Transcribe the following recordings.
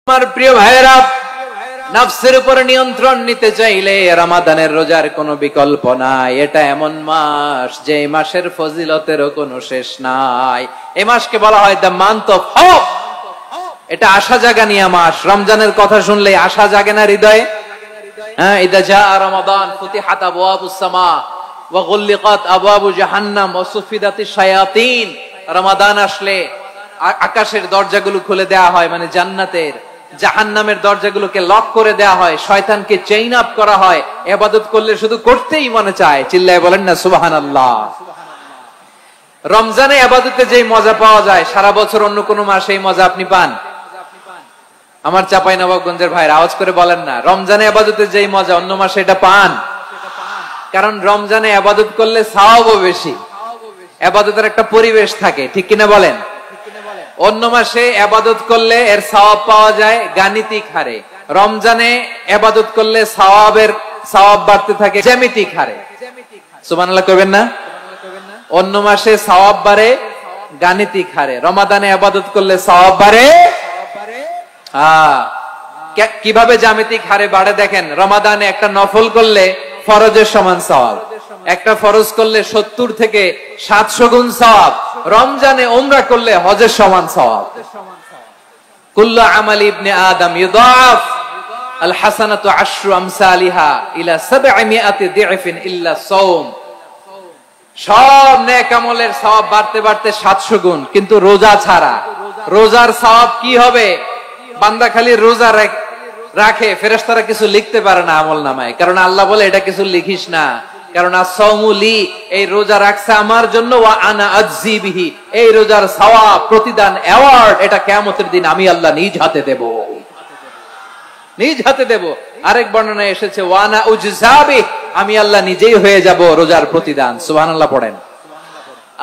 আমার প্রিয় ভাইয়েরা, নফসের উপর নিয়ন্ত্রণ নিতে চাইলে রমাদানের রোজার কোনো বিকল্প নাই। এটা এমন মাস যে মাসের ফজিলতেরও কোনো শেষ নাই। এই মাসকে বলা হয় দ্য মান্থ অফ হোপ। এটা আশা জাগানিয়া মাস। রমজানের কথা শুনলে আশা জাগে না হৃদয়ে? হ্যাঁ, ইদা জাআ রমাদান ফুতিহাত আবওয়াবুস সামা ওয়া গুল্লিকাত আবওয়াবু জাহান্নাম ওয়া সুফিদাতিশ শায়াতিন। রমাদান আসলে আকাশের দরজাগুলো খুলে দেয়া হয়, মানে জান্নাতের। জাহান্নামের দরজাগুলোকে লক করে দেয়া হয়, শয়তানকে চেইন আপ করা হয়। ইবাদত করলে শুধু করতেই মনে চায়। চিল্লায় বলেন না সুবহানাল্লাহ। রমজানে ইবাদতে যেই মজা পাওয়া যায়, সারা বছর অন্য কোন মাসে এই মজা আপনি পান? আমার চাঁপাইনবাবগঞ্জের ভাইরা আওয়াজ করে বলেন না, রমজানে ইবাদতে যেই মজা অন্য মাসে এটা পান? কারণ রমজানে ইবাদত করলে সওয়াবও বেশি, ইবাদতের একটা পরিবেশ থাকে, ঠিক কিনা বলেন? অন্য মাসে ইবাদত করলে এর সওয়াব পাওয়া যায় গাণিতিক হারে, রমজানে ইবাদত করলে সওয়াব বাড়তে থাকে জ্যামিতিক হারে। সুবহানাল্লাহ কইবেন না? অন্য মাসে সওয়াব বাড়ে গাণিতিক হারে, রমাদানে ইবাদত করলে সওয়াব বাড়ে কিভাবে জ্যামিতিক হারে বাড়ে দেখেন। রমাদানে একটা নফল করলে ফরজের সমান সওয়াব, একটা ফরজ করলে 70 থেকে 700 গুণ সওয়াব। রমজানে উমরা করলে হজের সমান সওয়াব। কুল্লু আমালি ইবনে আদম ইউদাফ আল হাসানাতু আশরু আমসালিহা ইলা 700 দিফিন ইল্লা সাওম। সব নেক আমলের সওয়াব বাড়তে বাড়তে 700 গুণ, কিন্তু রোজা ছাড়া। রোজার সওয়াব কি হবে? বান্দা খালি রোজা রাখে, ফেরেশতারা কিছু লিখতে পারে না আমল নামায়, কারণ আল্লাহ বলে এটা কিছু লিখিস না, কারণ as-সাওমুলি, এই রোজা রাখছে আমার জন্য, ওয়া আনা আজজি বিহি, এই রোজার সওয়াব, প্রতিদান, অ্যাওয়ার্ড এটা কিয়ামতের দিন আমি আল্লাহ নিজ হাতে দেব, নিজ হাতে দেব। আরেক বর্ণনায় এসেছে ওয়া আনা উজজা বিহি, আমি আল্লাহ নিজেই হয়ে যাব রোজার প্রতিদান। সুবহানাল্লাহ পড়েন।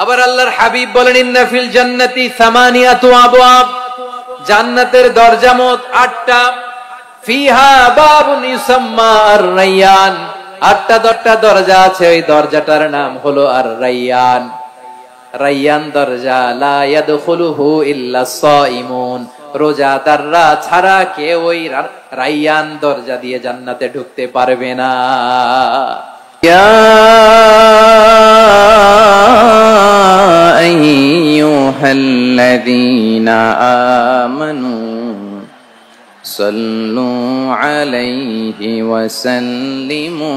আবার আল্লাহর হাবিব বলেন ইন্না ফিল জান্নাতি সামানিয়াতু আবওয়াব, জান্নাতের দরজা মোট 8টা। ফিহা বাবুন ইউসাম্মা আর-রায়্যান, 8টা দরজা আছে, ওই দরজাটার নাম হলো আর-রায়্যান। রায়্যান দরজা, লা ইয়াদখুলুহু ইল্লা সাইমুন, রোজাদাররা ছাড়া কেউ ওই রায়্যান দরজা দিয়ে জান্নাতে ঢুকতে পারবে না। ইয়া আইয়ুহাল্লাযীনা আমানু সাল্লু আলাইহি ওয়া সাল্লিমু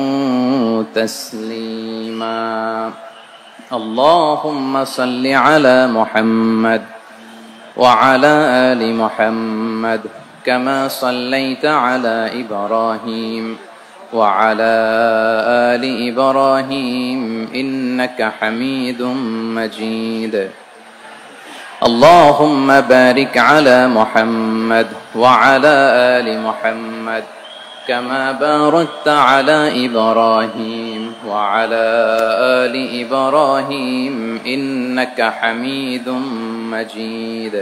তাসলিমা। আল্লাহুম্মা সাল্লি আলা মুহাম্মাদ ওয়া আলা আলি মুহাম্মাদ কামা সাল্লাইতা আলা ইব্রাহিম ওয়া আলা আলি ইব্রাহিম ইন্নাকা হামিদুম মাজিদ। اللهم بارك على محمد وعلى آل محمد كما باركت على إبراهيم وعلى آل إبراهيم إنك حميد مجيد।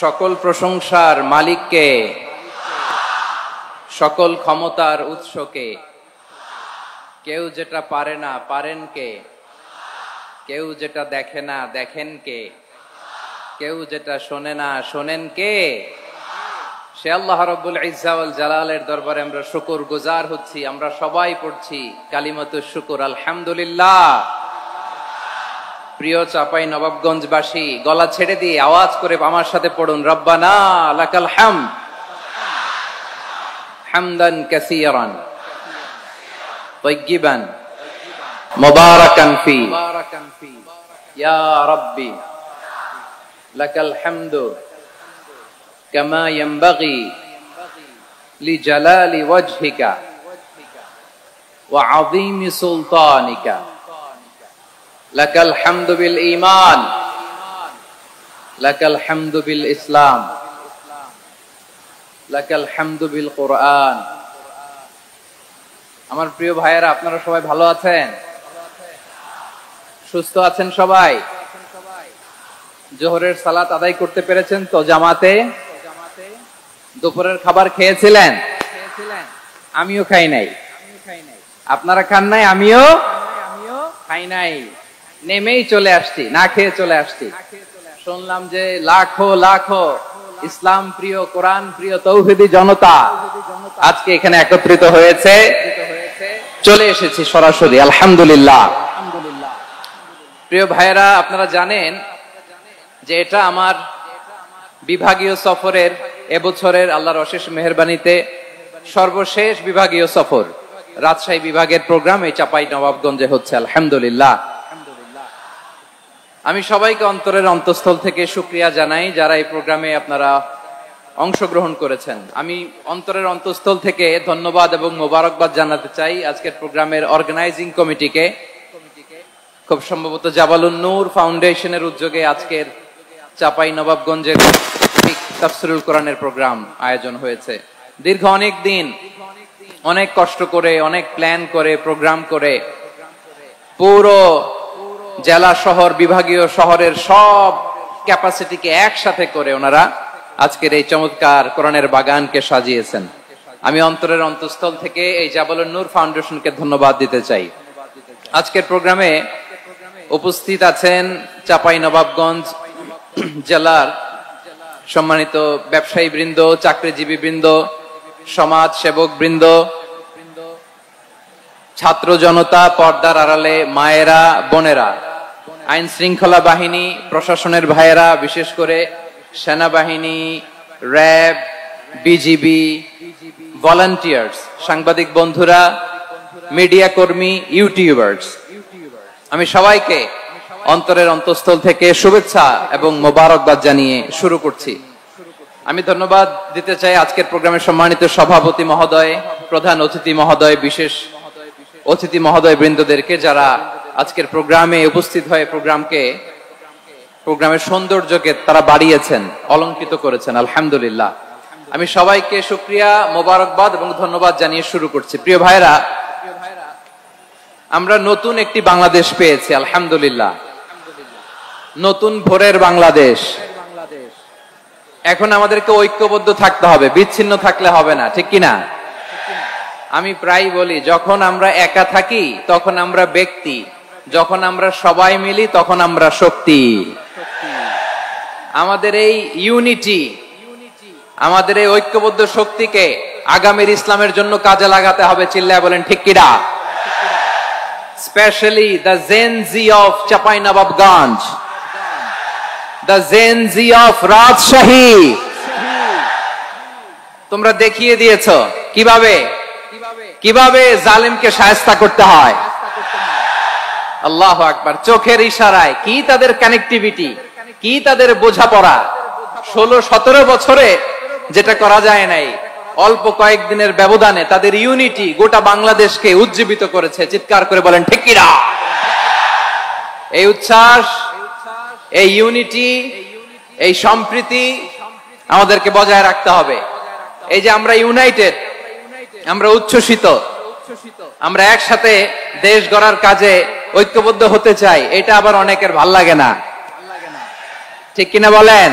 সকল প্রশংসার মালিককে, সকল ক্ষমতার উৎসকে। কেউ যেটা পারে না পারেন কে? কেউ যেটা দেখে না দেখেন কে? কেউ যেটা শোনে না শোনেন কে? সে আল্লাহ রাব্বুল ইজ্জা ওয়াল জালালের দরবারে আমরা শুকর গুজার হচ্ছি। আমরা সবাই পড়ছি কালিমাতুশ শুকর, আলহামদুলিল্লাহ। প্রিয় চাপাই নবাবগঞ্জবাসী, গলা ছেড়ে দিয়ে আওয়াজ করে আমার সাথে পড়ুন, রব্বানা লাকাল হামদ হামদান কাসীরান তাইয়্যিবান মুবারাকান ফি ইয়া রাব্বি লাকাল হামদু কামা ইয়ানবাগি লিজালালি ওয়াজহিকা ওয়া আযীমি সুলতানিকা। লাকাল হামদু বিল ঈমান, লাকাল হামদু বিল ইসলাম, লাকাল হামদু বিল কুরআন। আমার প্রিয় ভাইয়েরা, আপনারা সবাই ভালো আছেন? সুস্থ আছেন সবাই? জোহরের সালাত আদায় করতে পেরেছেন তো জামাতে? দুপুরের খাবার খেয়েছিলেন? আমিও খাই নাই। আপনারা খান নাই? আমিও খাই নাই। নেমেই চলে আসছি, না খেয়ে চলে আসছি। শুনলাম যে লাখো লাখো ইসলাম প্রিয়, কোরআন প্রিয় তৌহিদি জনতা আজকে এখানে একত্রিত হয়েছে, চলে এসেছি সরাসরি আলহামদুলিল্লাহ। প্রিয় ভাইয়েরা, আপনারা জানেন যে এটা আমার বিভাগীয় সফরের এবছরের আল্লাহর অশেষ মেহেরবানিতে সর্বশেষ বিভাগীয় সফর। রাজশাহী বিভাগের প্রোগ্রাম এই চাপাই নবাবগঞ্জে হচ্ছে আলহামদুলিল্লাহ। আমি সবাইকে অন্তরের অন্তঃস্থল থেকে শুকরিয়া জানাই যারা এই প্রোগ্রামে আপনারা অংশগ্রহণ করেছেন। আমি অন্তরের অন্তঃস্থল থেকে ধন্যবাদ এবং মোবারকবাদ জানাতে চাই আজকের প্রোগ্রামের অর্গানাইজিং কমিটিকে। খুব সম্ভবত জাবালুন নূর ফাউন্ডেশনের উদ্যোগে আজকের চাপাই নবাবগঞ্জের তাফসিরুল কোরআনের প্রোগ্রাম আয়োজন হয়েছে। দীর্ঘ অনেক দিন অনেক কষ্ট করে, অনেক প্ল্যান করে, প্রোগ্রাম করে পুরো জেলা শহর, বিভাগীয় শহরের সব ক্যাপাসিটিকে একসাথে করে ওনারা আজকের এই চমৎকার কোরআনের বাগানকে সাজিয়েছেন। আমি অন্তরের অন্তঃস্থল থেকে এই জাবালুন নূর ফাউন্ডেশনকে ধন্যবাদ দিতে চাই। আজকের প্রোগ্রামে উপস্থিত আছেন চাপাই নবাবগঞ্জ জেলার সম্মানিত ব্যবসায়ী বৃন্দ, চাকরিজীবী বৃন্দ, সমাজ সেবক বৃন্দ, ছাত্র জনতা, পর্দার আড়ালে মায়েরা, বোনেরা, আইন শৃঙ্খলা বাহিনী, প্রশাসনের ভাইয়েরা, বিশেষ করে সেনাবাহিনী, র্যাব, বিজিবি, ভলান্টিয়ার্স, সাংবাদিক বন্ধুরা, মিডিয়া কর্মী, ইউটিউবার্স, আমি সবাইকে অন্তরের অন্তঃস্থল থেকে শুভেচ্ছা এবং মোবারকবাদ জানিয়ে শুরু করছি। আমি ধন্যবাদ দিতে চাই আজকের প্রোগ্রামের সম্মানিত সভাপতি মহোদয়, প্রধান অতিথি মহোদয়, বিশেষ অতিথি মহোদয় বৃন্দদেরকে যারা আজকের প্রোগ্রামে উপস্থিত হয়ে প্রোগ্রামের সৌন্দর্যকে তারা বাড়িয়েছেন, অলঙ্কিত করেছেন আলহামদুলিল্লাহ। আমি সবাইকে শুকরিয়া, মোবারকবাদ এবং ধন্যবাদ জানিয়ে শুরু করছি। প্রিয় ভাইরা, আমরা নতুন একটি বাংলাদেশ পেয়েছি আলহামদুলিল্লাহ, নতুন ভোরের বাংলাদেশ। এখন আমাদেরকে ঐক্যবদ্ধ থাকতে হবে, বিচ্ছিন্ন থাকলে হবে না, ঠিক কিনা? আমি প্রায় বলি, যখন আমরা একা থাকি তখন আমরা ব্যক্তি, যখন আমরা সবাই মিলি তখন আমরা শক্তি। আমাদের এই ইউনিটি, আমাদের এই ঐক্যবদ্ধ শক্তিকে আগামীর ইসলামের জন্য কাজে লাগাতে হবে। চিল্লায় বলেন ঠিক কিনা? Specially the Gen Z of Chapainawabganj, the Gen Z of Rajshahi, তোমরা দেখিয়ে দিয়েছ কিভাবে জালিমকে শায়েস্তা করতে হয়। আল্লাহু আকবার। চোখের ইশারায় কি তাদের কানেক্টিভিটি, কি তাদের বোঝাপড়া। 16-17 বছরে যেটা করা যায় নাই, অল্প কয়েকদিনের ব্যবধানে তাদের ইউনিটি গোটা বাংলাদেশকে উজ্জীবিত করেছে। চিৎকার করে বলেন ঠিক কিনা? এই উচ্ছ্বাস, এই ইউনিটি, এই সম্প্রীতি আমাদেরকে বজায় রাখতে হবে। এই যে আমরা ইউনাইটেড, আমরা উচ্ছ্বসিত, আমরা একসাথে দেশ গড়ার কাজে ঐক্যবদ্ধ হতে চাই, এটা আবার অনেকের ভাল লাগে না, ঠিক কিনা বলেন?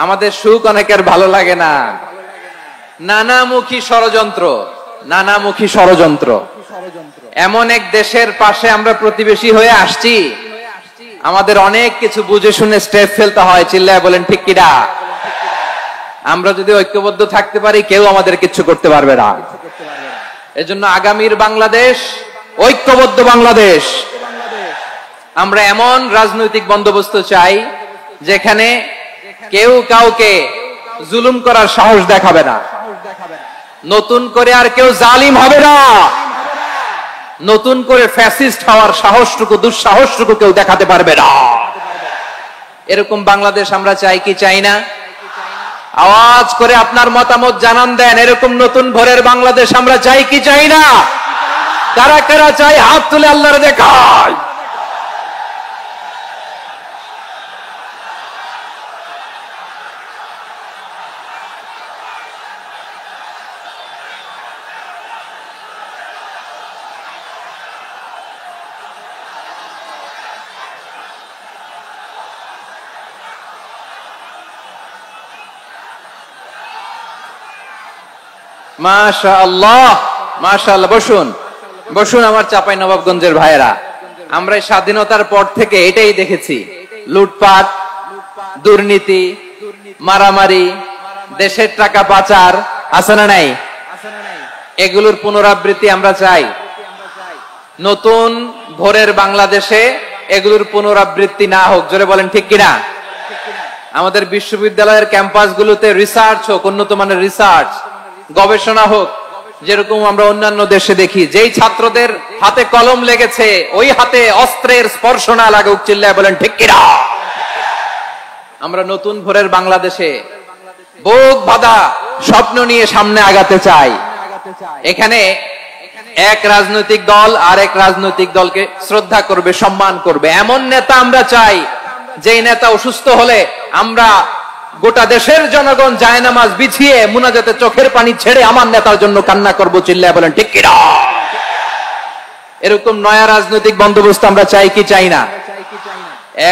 আমাদের সুখ অনেকের ভালো লাগে না। নানামুখী ষড়যন্ত্র, এমন এক দেশের পাশে আমরা প্রতিবেশী হয়ে আসছি, আমাদের অনেক কিছু বুঝে শুনে স্টেপ ফেলতে হয়। চিল্লায় বলেন ঠিক কিনা? আমরা যদি ঐক্যবদ্ধ থাকতে পারি, কেউ আমাদের কিছু করতে পারবে না। এজন্য আগামীর বাংলাদেশ ঐক্যবদ্ধ বাংলাদেশ। আমরা এমন রাজনৈতিক বন্দোবস্ত চাই যেখানে কেউ কাউকে জুলুম করার সাহস দেখাবে না, নতুন করে আর কেউ জালিম হবে না, নতুন করে ফ্যাসিস্ট হওয়ার সাহসটুকু, দুঃসাহসটুকু কেউ দেখাতে পারবে না। এরকম বাংলাদেশ আমরা চাই কি চাই না? আওয়াজ করে আপনার মতামত জানান দেন। এরকম নতুন ভোরের বাংলাদেশ আমরা চাই কি চাই না? কারা কারা চাই হাত তুলে আল্লাহর দেখায়। মাশাআল্লাহ, মাশাআল্লাহ। বসুন আমার চাঁপাইনবাবগঞ্জের ভাইয়েরা। আমরা স্বাধীনতার পর থেকে এটাই দেখেছি, লুটপাট, দুর্নীতি, মারামারি, দেশের টাকা পাচার আছে না নাই? এগুলোর পুনরাবৃত্তি আমরা চাই। নতুন ভোরের বাংলাদেশে এগুলোর পুনরাবৃত্তি না হোক। জোরে বলেন ঠিক কিনা? আমাদের বিশ্ববিদ্যালয়ের ক্যাম্পাসগুলোতে রিসার্চ হোক, উন্নত মানের রিসার্চ, গবেষণা হোক, যেরকম আমরা অন্যান্য দেশে দেখি। যেই ছাত্রদের হাতে কলম লেগেছে ওই হাতে অস্ত্রের স্পর্শ না লাগুক। চিল্লায় বলেন ঠিক কিনা? আমরা নতুন ভোরের বাংলাদেশে বুক বাঁধা স্বপ্ন নিয়ে সামনে আগাতে চাই। এখানে এক রাজনৈতিক দল আর এক রাজনৈতিক দলকে শ্রদ্ধা করবে, সম্মান করবে, এমন নেতা আমরা চাই যেই নেতা অসুস্থ হলে আমরা গোটা দেশের জনগণ জায়নামাজ বিছিয়ে মুনাজাতে চোখের পানি ছেড়ে আমার নেতার জন্য কান্না করব। চিল্লায় বলেন ঠিক কিনা? এরকম নয়া রাজনৈতিক বন্দোবস্ত আমরা চাই কি চাই না?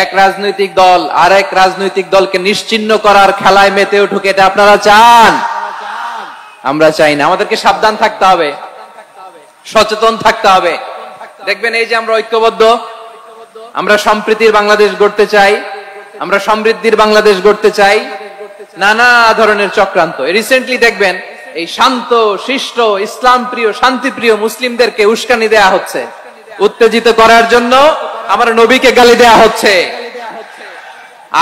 এক রাজনৈতিক দল আর এক রাজনৈতিক দলকে নিশ্চিহ্ন করার খেলায় মেতে উঠুক, এটা আপনারা চান? আমরা চাই না। আমাদেরকে সাবধান থাকতে হবে, সচেতন থাকতে হবে। দেখবেন এই যে আমরা ঐক্যবদ্ধ, আমরা সম্প্রীতির বাংলাদেশ গড়তে চাই, আমরা সমৃদ্ধির বাংলাদেশ গড়তে চাই। নানা ধরনের চক্রান্ত। রিসেন্টলি দেখবেন এই শান্ত শিষ্ট ইসলাম প্রিয় শান্তি প্রিয় মুসলিমদেরকে উস্কানি দেয়া হচ্ছে, উত্তেজিত করার জন্য আমার নবীকে গালি দেয়া হচ্ছে।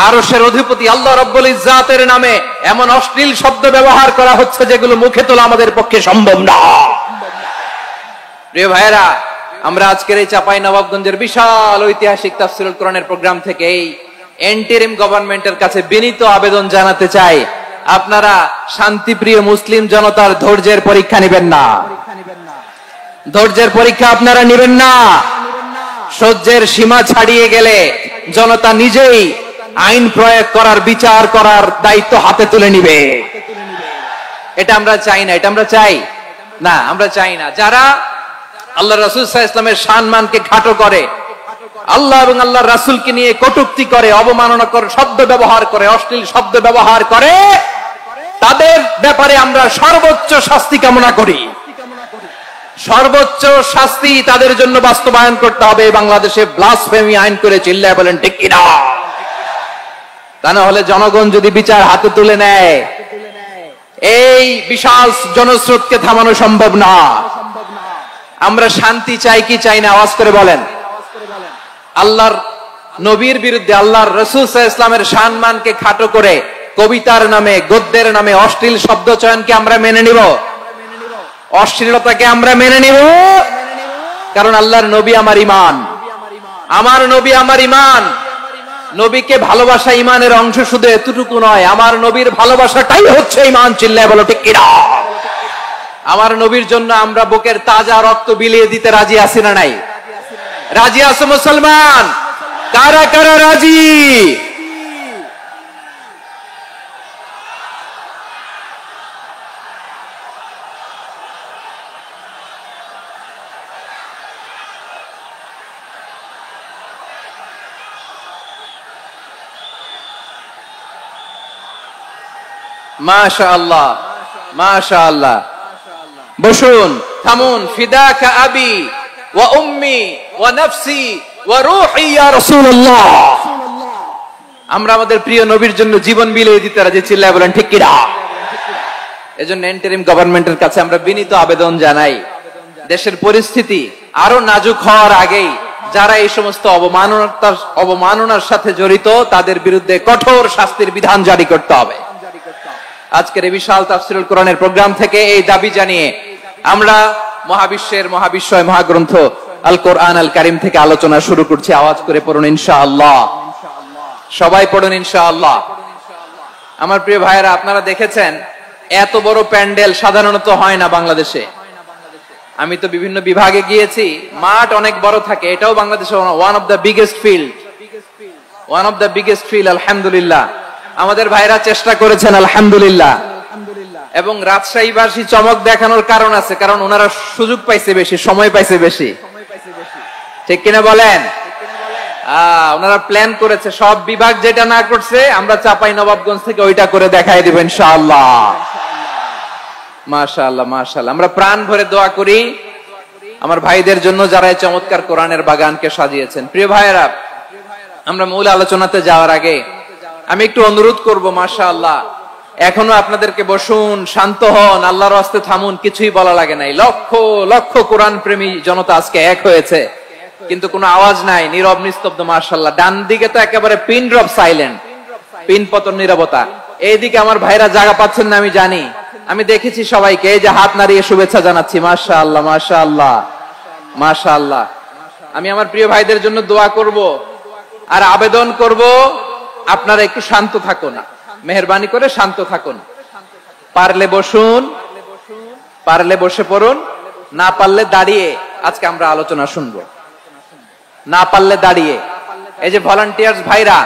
আরশের অধিপতি আল্লাহ রাব্বুল ইজ্জাতের নামে এমন অশ্লীল শব্দ ব্যবহার করা হচ্ছে যেগুলো মুখে তোলা আমাদের পক্ষে সম্ভব না। প্রিয় ভাইরা, আমরা আজকের এই চাঁপাইনবাবগঞ্জের বিশাল ঐতিহাসিক তাফসীরুল কোরআনের প্রোগ্রাম থেকে এই এন্টিরিম গভর্নমেন্টের কাছে বিনীত আবেদন জানাতে চাই, আপনারা শান্তিপ্রিয় মুসলিম জনতার ধৈর্যের পরীক্ষা নেবেন না। ধৈর্যের পরীক্ষা আপনারা নেবেন না। সহ্যের সীমা ছাড়িয়ে গেলে জনতা নিজেই আইন প্রয়োগ করার, বিচার করার দায়িত্ব হাতে তুলে নিবে। এটা আমরা চাই না। এটা আমরা চাই না, আমরা চাই না। যারা আল্লাহ রাসূল সাল্লাল্লাহু আলাইহি ওয়াসাল্লামের সম্মানকে খাটো করে, আল্লাহ এবং আল্লাহর রাসূলকে নিয়ে কটূক্তি করে, অবমাননা করে, শব্দ ব্যবহার করে, অশ্লীল শব্দ ব্যবহার করে, তাদের ব্যাপারে আমরা সর্বোচ্চ শাস্তি কামনা করি। সর্বোচ্চ শাস্তি তাদের জন্য বাস্তবায়ন করতে হবে। বাংলাদেশে ব্লাসফেমি আইন করে। চিল্লায় বলেন ঠিক কিনা? তা না হলে জনগণ যদি বিচার হাতে তুলে নেয়, এই বিশাল জনস্রোতকে থামানো সম্ভব না। আমরা শান্তি চাই কি চাই না? আওয়াজ করে বলেন। আল্লাহর নবীর বিরুদ্ধে, আল্লাহর রাসূল সাল্লাল্লাহু আলাইহি ওয়াসাল্লামের সম্মানকে খাটো করে কবিতার নামে, গদ্যের নামে অশ্লীল শব্দ চয়নকে আমরা মেনে নিব? অশ্লীলতাকে আমরা মেনে নিব? কারণ আল্লাহর নবী আমার ঈমান, আমার নবী আমার ঈমান। নবীকে ভালোবাসা ঈমানের অংশ, শুধু এতটুকু নয়, আমার নবীর ভালোবাসাটাই হচ্ছে ঈমান। চিল্লায় বলো ঠিক কিনা? আমার নবীর জন্য আমরা বুকের তাজা রক্ত বিলিয়ে দিতে রাজি আছি না নাই? রাজি আছো মুসলমান? কারা কারা রাজি? মাশাআল্লাহ, মাশাআল্লাহ। বসুন, থামুন। ফিদাকা আবি ওয়া উম্মি ওয়া নাফসি ওয়া রূহি ইয়া রাসূলুল্লাহ। আমরা আমাদের প্রিয় নবীর জন্য জীবন বিলিয়ে দিতে রাজি। চিল্লায় বলেন ঠিক কিনা? এজন্য ইন্টারিম গভর্নমেন্টের কাছে আমরা বিনীত আবেদন জানাই, দেশের পরিস্থিতি আরো নাজুক হওয়ার আগেই যারা এই সমস্ত অবমাননার সাথে জড়িত তাদের বিরুদ্ধে কঠোর শাস্তির বিধান জারি করতে হবে। আজকের এই বিশাল তাফসীরুল কোরআনের প্রোগ্রাম থেকে এই দাবি জানিয়ে আমরা মহাবিশ্বের মহাবিশ্বয় মহাগ্রন্থ আল কোরআন আল কারীম থেকে আলোচনা শুরু করছি। আওয়াজ করে পড়ুন ইনশাআল্লাহ। সবাই পড়ুন ইনশাআল্লাহ। আমার প্রিয় ভাইয়েরা, আপনারা দেখেছেন এত বড় প্যান্ডেল সাধারণত হয় না বাংলাদেশে। আমি তো বিভিন্ন বিভাগে গিয়েছি, মাঠ অনেক বড় থাকে। এটাও বাংলাদেশে one of the biggest field. আলহামদুলিল্লাহ, আমাদের ভাইরা চেষ্টা করেছেন, আলহামদুলিল্লাহ। এবং রাজশাহীবাসী চমক দেখানোর কারণ আছে, কারণ ওনারা সুযোগ পাইছে বেশি, সময় পাইছে বেশি। ঠিক কিনা বলেন? ওনারা প্ল্যান করেছে। সব বিভাগ যেটা না করছে আমরা চাঁপাইনবাবগঞ্জ থেকে ওইটা করে দেখাই দিব ইনশাআল্লাহ। মাশাআল্লাহ, মাশাআল্লাহ। আমরা প্রাণ ভরে দোয়া করি আমার ভাইদের জন্য যারা এই চমৎকার কোরআনের বাগানকে সাজিয়েছেন। প্রিয় ভাইয়েরা, আমরা মূল আলোচনাতে যাওয়ার আগে আমি একটু অনুরোধ করব, মাশাআল্লাহ এখনো আপনাদেরকে বসুন, শান্ত হন, আল্লাহর রাস্তে থামুন, কিছুই বলা লাগে নাই। লক্ষ লক্ষ কোরআন প্রেমী জনতা আজকে এক হয়েছে, কিন্তু কোনো আওয়াজ নাই, নীরব নিস্তব্ধ। মাশাআল্লাহ, ডান দিকে তো একেবারে পিন ড্রপ সাইলেন্ট, পিন পতন নীরবতা। এইদিকে আমার ভাইরা জায়গা পাচ্ছেন না আমি জানি, আমি দেখেছি সবাইকে, এই যে হাত নাড়িয়ে শুভেচ্ছা জানাচ্ছি। মাশাআল্লাহ মাশাআল্লাহ মাশাআল্লাহ। আমি আমার প্রিয় ভাইদের জন্য দোয়া করব আর আবেদন করব, আপনারা একটু শান্ত থাকুন, মেহেরবানি করে শান্ত থাকুন। পারলে বসুন, পারলে বসে পড়ুন, না পারলে দাঁড়িয়ে আজকে আমরা আলোচনা শুনবো। না পারলে দাঁড়িয়ে। এই যে ভলান্টিয়ার্স ভাইরা,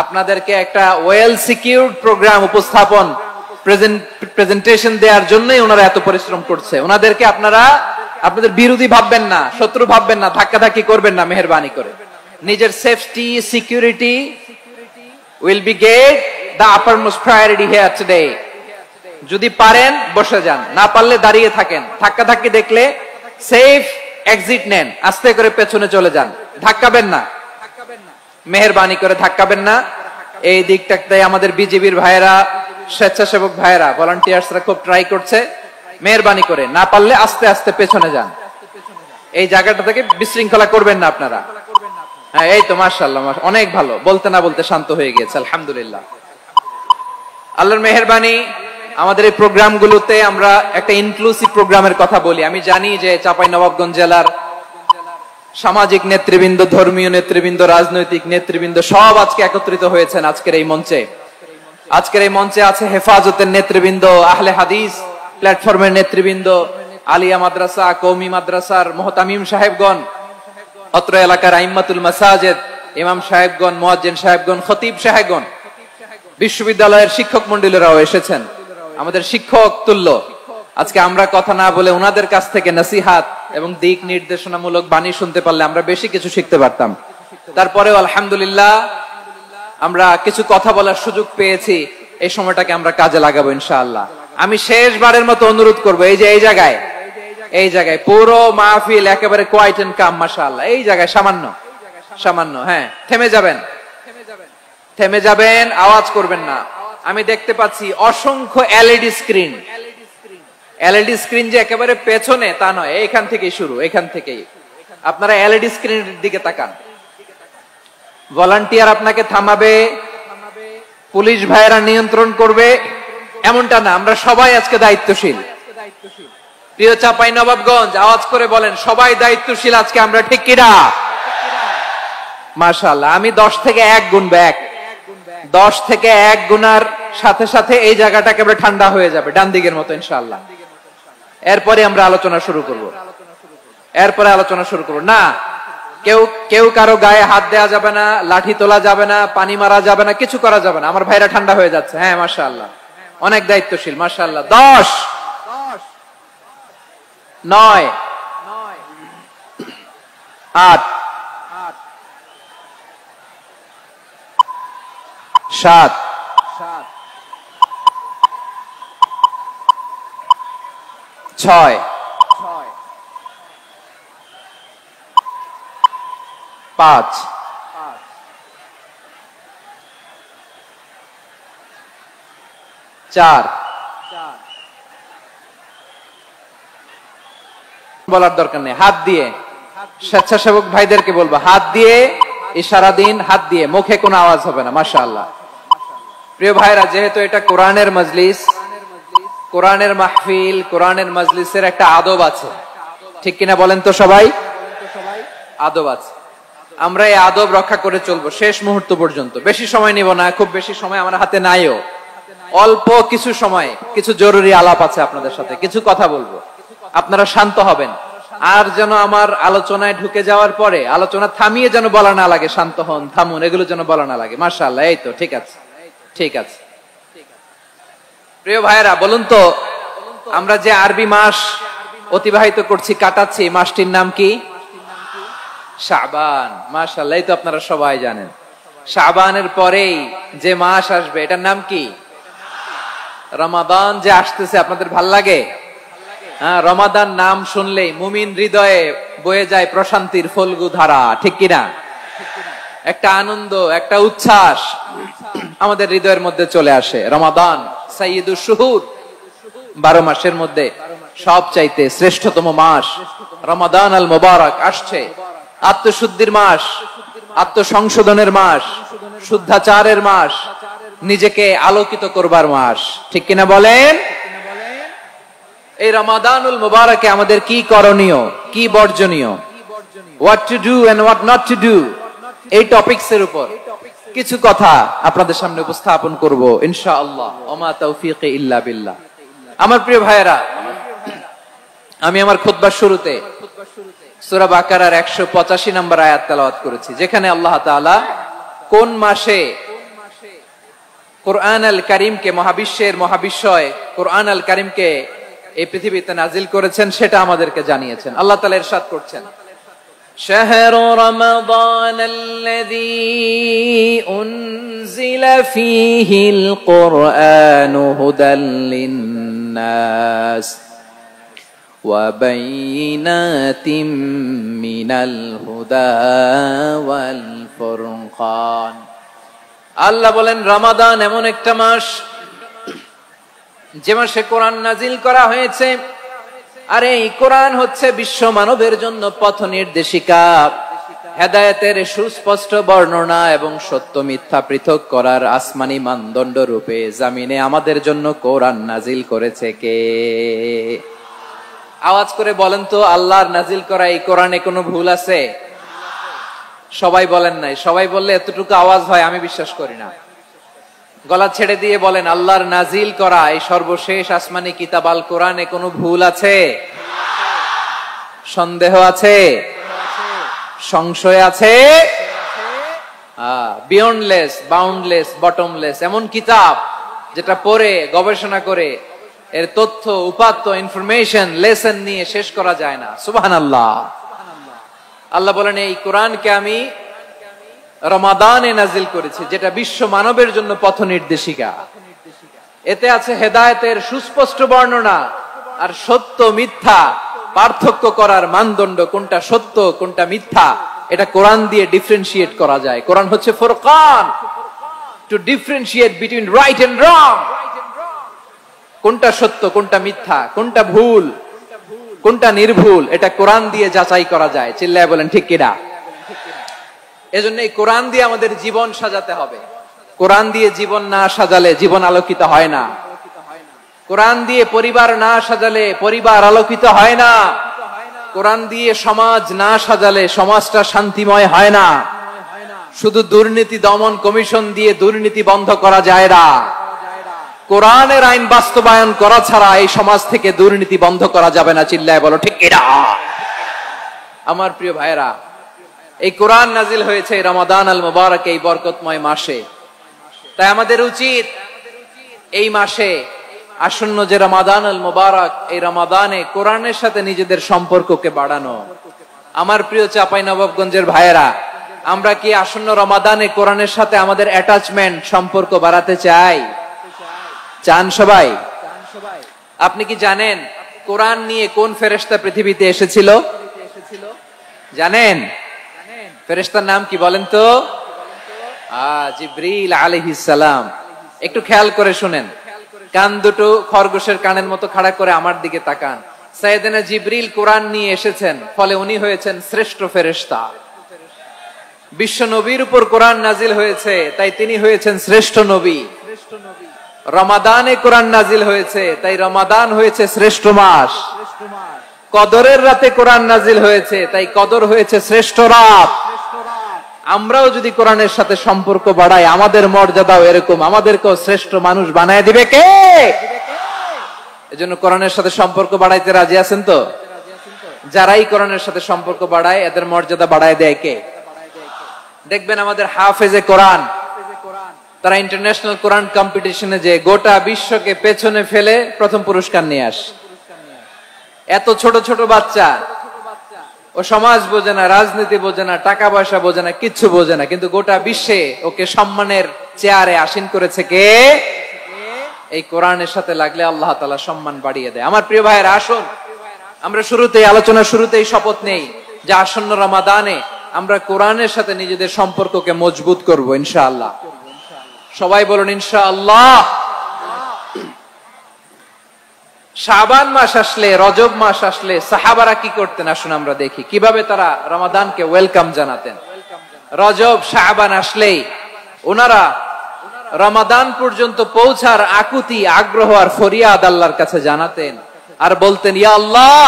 আপনাদেরকে একটা ওয়েল সিকিউরড প্রোগ্রাম উপস্থাপন প্রেজেন্টেশন দেওয়ার জন্যই ওনারা এত পরিশ্রম করছে। ওনাদেরকে আপনারা আপনাদের বিরোধী ভাববেন না, শত্রু ভাববেন না, ধাক্কাধাক্কি করবেন না, মেহেরবানি করে। নিজের safety security will be gave the uppermost priority here today. যদি পারেন বসে যান, না পারলে দাঁড়িয়ে থাকেন। ধাক্কাধাক্কি দেখলে সেফ এক্সিট নেন, আস্তে করে পেছনে চলে যান, ধাক্কাবেন না, মেহেরবানি করে ধাক্কাবেন না। এই দিকটাতে আমাদের বিজেপির ভাইয়েরা, স্বেচ্ছাসেবক ভাইয়েরা, ভলান্টিয়ার্সরা খুব ট্রাই করছে। মেহেরবানি করে না পারলে আস্তে আস্তে পেছনে যান, এই জায়গাটা থেকে বিশৃঙ্খলা করবেন না আপনারা। হ্যাঁ, এই তো মাশাআল্লাহ, অনেক ভালো, বলতে না বলতে শান্ত হয়ে গিয়েছে, আলহামদুলিল্লাহ। আল্লাহর মেহেরবানি, আমাদের এই প্রোগ্রামগুলোতে আমরা একটা ইনক্লুসিভ প্রোগ্রামের কথা বলি। আমি জানি যে চাঁপাইনবাবগঞ্জ জেলার সামাজিক নেতৃবৃন্দ, ধর্মীয় নেতৃবৃন্দ, রাজনৈতিক নেতৃবৃন্দ সব আজকে একত্রিত হয়েছেন আজকের এই মঞ্চে। আজকের এই মঞ্চে আছে হেফাজতের নেতৃবৃন্দ, আহলে হাদিস প্ল্যাটফর্মের নেতৃবৃন্দ, আলিয়া মাদ্রাসা, কওমি মাদ্রাসার মুহতামিম সাহেবগণ, অত্র এলাকার আইম্মাতুল মাসাজিদ, ইমাম সাহেবগণ, মুয়াজ্জিন সাহেবগণ, খতিব সাহেবগণ, বিশ্ববিদ্যালয়ের শিক্ষক মণ্ডলীরাও এসেছেন, আমাদের শিক্ষক তুল্য। আজকে আমরা কথা না বলে ওনাদের কাছ থেকে নসিহাত এবং দিক নির্দেশনামূলক বাণী শুনতে পারলে আমরা বেশি কিছু শিখতে পারতাম। তারপরেও আলহামদুলিল্লাহ আমরা কিছু কথা বলার সুযোগ পেয়েছি, এই সময়টাকে আমরা কাজে লাগাবো ইনশাআল্লাহ। আমি শেষবারের মতো অনুরোধ করব, এই যে এই জায়গায় পুরো মাহফিল একেবারে কোয়াইট এন্ড কাম, মাশাআল্লাহ। এই জায়গায় সামান্য হ্যাঁ, থেমে যাবেন, আওয়াজ করবেন না। আমি দেখতে পাচ্ছি অসংখ্য এলইডি স্ক্রিন, যে একেবারে পেছনে তা নয়, এইখান থেকেই শুরু, এখান থেকেই আপনারা এলইডি স্ক্রিনের দিকে তাকান। ভলান্টিয়ার আপনাকে থামাবে, পুলিশ ভাইয়েরা নিয়ন্ত্রণ করবে, এমনটা না। আমরা সবাই আজকে দায়িত্বশীল। প্রিয় চাঁপাইনবাবগঞ্জ, আওয়াজ করে বলেন, সবাই দায়িত্বশীল আজকে আমরা, ঠিক কিনা? মাশাআল্লাহ। আমি 10 থেকে 1 গুনবো, 10 থেকে 1 গুনার সাথে সাথে এই জায়গাটা একেবারে ঠান্ডা হয়ে যাবে, ডান দিকের মতো ইনশাআল্লাহ। এরপরে আমরা আলোচনা শুরু করব। না, কেউ কারো গায়ে হাত দেওয়া যাবে না, লাঠি তোলা যাবে না, পানি মারা যাবে না, কিছু করা যাবে না। আমার ভাইরা ঠান্ডা হয়ে যাচ্ছে। হ্যাঁ মাশাআল্লাহ, অনেক দায়িত্বশীল, মাশাআল্লাহ। 10, 9, 8, 7, 6, 5, 4, বলার দরকার নেই, হাত দিয়ে। স্বেচ্ছাসেবক ভাইদেরকে বলবো, হাত দিয়ে ইশারা দিন, হাত দিয়ে, মুখে কোনো আওয়াজ হবে না। মাশাআল্লাহ। প্রিয় ভাইরা, যেহেতু এটা কোরআনের মজলিস, কোরআনের মাহফিল, কোরআনের মজলিসের একটা আদব আছে, ঠিক কিনা বলেন তো সবাই? আদব আছে। আমরা এই আদব রক্ষা করে চলবো শেষ মুহূর্ত পর্যন্ত। বেশি সময় নিব না, খুব বেশি সময় আমার হাতে নাইও। অল্প কিছু সময় কিছু জরুরি আলাপ আছে আপনাদের সাথে, কিছু কথা বলবো, আপনারা শান্ত হবেন। আর যেন আমার আলোচনায় ঢুকে যাওয়ার পরে আলোচনা থামিয়ে যেন বলা না লাগে, শান্ত হন, থামুন, এগুলো যেন বলা না লাগে। মাশাআল্লাহ, এই তো ঠিক আছে। প্রিয় ভাইয়েরা, বলুন তো, আমরা যে আরবি মাস অতিবাহিত করছি, কাটাচ্ছি, মাসটির নাম কি? শাবান। মাশাআল্লাহ, এই তো আপনারা সবাই জানেন। শাবানের পরেই যে মাস আসবে, এটার নাম কি? রমাদান। যে আসতেছে, আপনাদের ভাল লাগে? হ্যাঁ, রমাদান নাম শুনলেই মুমিন হৃদয়ে বয়ে যায় প্রশান্তির ফল্গু ধারা, ঠিক কিনা? একটা আনন্দ, একটা উচ্ছ্বাস। আমাদের হৃদয়ের মধ্যে চলে আসে। রমাদান সাইয়্যিদুশ শুহুর, 12 মাসের মধ্যে সবচাইতে শ্রেষ্ঠতম মাস রমাদান আল মুবারক আসছে। আত্মশুদ্ধির মাস, আত্মসংশোধনের মাস, শুদ্ধাচারের মাস, নিজেকে আলোকিত করবার মাস, ঠিক কিনা বলেন? এই রমাদানুল মুবারকে আমাদের কি করণীয়, কি বর্জনীয়, what to do and what not to do, এই টপিকস এর উপর কিছু কথা আপনাদের সামনে উপস্থাপন করব ইনশাআল্লাহ। ওমা তাওফীকি ইল্লা বিল্লাহ। আমার প্রিয় ভাইয়েরা, আমি আমার খুতবার শুরুতে সূরা বাকারার 185 নম্বর আয়াত তেলাওয়াত করেছি, যেখানে আল্লাহ তাআলা কোন মাসে কোরআন আল কারীমকে, মহাবিশ্বের মহাবিশ্বয় কোরআন আল কারীমকে এই পৃথিবীতে নাজিল করেছেন সেটা আমাদেরকে জানিয়েছেন। আল্লাহ তাআলা ইরশাদ করছেন, শাহরু রমাদান আল্লাযী উনজিলা ফীহিল কুরআনু হুদাল লিন-নাস ওয়া বাইয়িনাতিম মিনাল হুদা ওয়াল ফুরকান। আল্লাহ বলেন, রমাদান এমন একটা মাস যে মাসে কোরআন নাজিল করা হয়েছে। আর এই কোরআন হচ্ছে বিশ্ব মানবের জন্য পথ নির্দেশিকা, হেদায়েতের সুস্পষ্ট বর্ণনা এবং সত্য মিথ্যা পৃথক করার আসমানি মানদণ্ড রূপে জামিনে আমাদের জন্য কোরআন নাজিল করেছে কে? আওয়াজ করে বলেন তো, আল্লাহর নাজিল করা এই কোরআনে কোনো ভুল আছে? সবাই বলেন নাই। সবাই বললে এতটুকু আওয়াজ হয় আমি বিশ্বাস করি না। গলা ছেড়ে দিয়ে বলেন, আল্লাহর নাজিল করা এই সর্বশেষ আসমানি কিতাব আল কোরআনে কোনো ভুল আছে? সন্দেহ আছে? সংশয় আছে? বিয়ন্ডলেস, বাউন্ডলেস, বটমলেস, এমন কিতাব যেটা পড়ে গবেষণা করে এর তথ্য, উপাত্ত, ইনফরমেশন, লেসন নিয়ে শেষ করা যায় না। সুবহানাল্লাহ। আল্লাহ বলেন, এই কোরআনকে আমি রমাদানে নাজিল করেছি, যেটা বিশ্ব মানবের জন্য পথ নির্দেশিকা। এতে আছে হেদায়েতের সুস্পষ্ট বর্ণনা আর সত্য মিথ্যা পার্থক্য করার মানদণ্ড, কোনটা সত্য কোনটা মিথ্যা এটা কোরআন দিয়ে ডিফারেন্সিয়েট করা যায়। কোরআন হচ্ছে ফুরকান, to differentiate between right and wrong. কোনটা সত্য কোনটা মিথ্যা, কোনটা ভুল কোনটা নির্ভুল, এটা কোরআন দিয়ে যাচাই করা যায়। চিল্লায় বলেন ঠিক কিনা? এজন্য এই কোরআন দিয়ে আমাদের জীবন সাজাতে হবে। কোরআন দিয়ে জীবন না সাজালে জীবন আলোকিত হয় না। কোরআন দিয়ে পরিবার না সাজালে পরিবার আলোকিত হয় না। কোরআন দিয়ে সমাজ না সাজালে সমাজটা শান্তিময় হয় না। শুধু দুর্নীতি দমন কমিশন দিয়ে দুর্নীতি বন্ধ করা যায় না। কোরআনের আইন বাস্তবায়ন করা ছাড়া এই সমাজ থেকে দুর্নীতি বন্ধ করা যাবে না। চিল্লায় বলো ঠিক কিনা? আমার প্রিয় ভাইরা, এই কোরআন নাজিল হয়েছে রমাদান আল মুবারক, এই বরকতময় মাসে। তাই আমাদের উচিত এই মাসে আসন্ন যে রমাদান আল মুবারক, এই রমাদানে কোরআনের সাথে নিজেদের সম্পর্ককে বাড়ানো। আমার প্রিয় চাঁপাইনবাবগঞ্জের ভাইয়েরা, আমরা কি আসন্ন রমাদানে কোরআনের সাথে আমাদের অ্যাটাচমেন্ট, সম্পর্ক বাড়াতে চাই? চান সবাই? আপনি কি জানেন কোরআন নিয়ে কোন ফেরেশতা পৃথিবীতে এসেছিল? জানেন? ফেরেশতার নাম কি বলেন তো? জিবরিল আলাইহিস সালাম। একটু খেয়াল করে শুনেন, কান দুটো খরগোশের কানের মতো খাড়া করে আমার দিকে তাকান। সাইয়েদনা জিবরিল কোরআন নিয়ে এসেছেন, ফলে উনি হয়েছেন শ্রেষ্ঠ ফেরেশতা। বিশ্ব নবীর উপর কোরআন নাজিল হয়েছে, তাই তিনি হয়েছেন শ্রেষ্ঠ নবী। রমাদানে কোরআন নাজিল হয়েছে, তাই রমাদান হয়েছে শ্রেষ্ঠ মাস। কদরের রাতে কোরআন নাজিল হয়েছে, তাই কদর হয়েছে শ্রেষ্ঠ রাত। আমরাও যদি কোরআনের সাথে সম্পর্ক বাড়াই, আমাদের মর্যাদাও এরকম, আমাদেরকেও শ্রেষ্ঠ মানুষ বানায় দিবে কে? এজন্য কোরআনের সাথে সম্পর্ক বাড়াইতে রাজি আছেন তো? যারাই কোরআনের সাথে সম্পর্ক বাড়ায় এদের মর্যাদা বাড়ায় দেয় কে? দেখবেন আমাদের হাফেজে কোরআন, তারা ইন্টারন্যাশনাল কোরআন কম্পিটিশনে যে গোটা বিশ্বকে পেছনে ফেলে প্রথম পুরস্কার নিয়ে আসে। এত ছোট ছোট বাচ্চা, ও সমাজ বোঝে না, রাজনীতি বোঝে না, টাকা পয়সা বোঝে না, কিচ্ছু বোঝে না, কিন্তু গোটা বিশ্বে ওকে সম্মানের চেয়ারে আসীন করেছে কে? এই কোরআনের সাথে লাগলে আল্লাহ তাআলা সম্মান বাড়িয়ে দেয়। আমার প্রিয় ভাইয়েরা, আসুন আমরা শুরুতেই, আলোচনার শুরুতেই শপথ নেই যে আসন্ন রমাদানে আমরা কোরআনের সাথে নিজেদের সম্পর্ককে মজবুত করব ইনশাআল্লাহ। সবাই বলুন ইনশাআল্লাহ। শাবান মাস আসলে, রজব মাস আসলে সাহাবারা কি করতেন আসুন আমরা দেখি কিভাবে তারা রমাদানকে ওয়েলকাম জানাতেন। রজব শাবান আসলেই ওনারা রমাদান পর্যন্ত পৌঁছার আকুতি, আগ্রহ আর ফরিয়াদ আল্লাহর কাছে জানাতেন আর বলতেন, ইয়া আল্লাহ,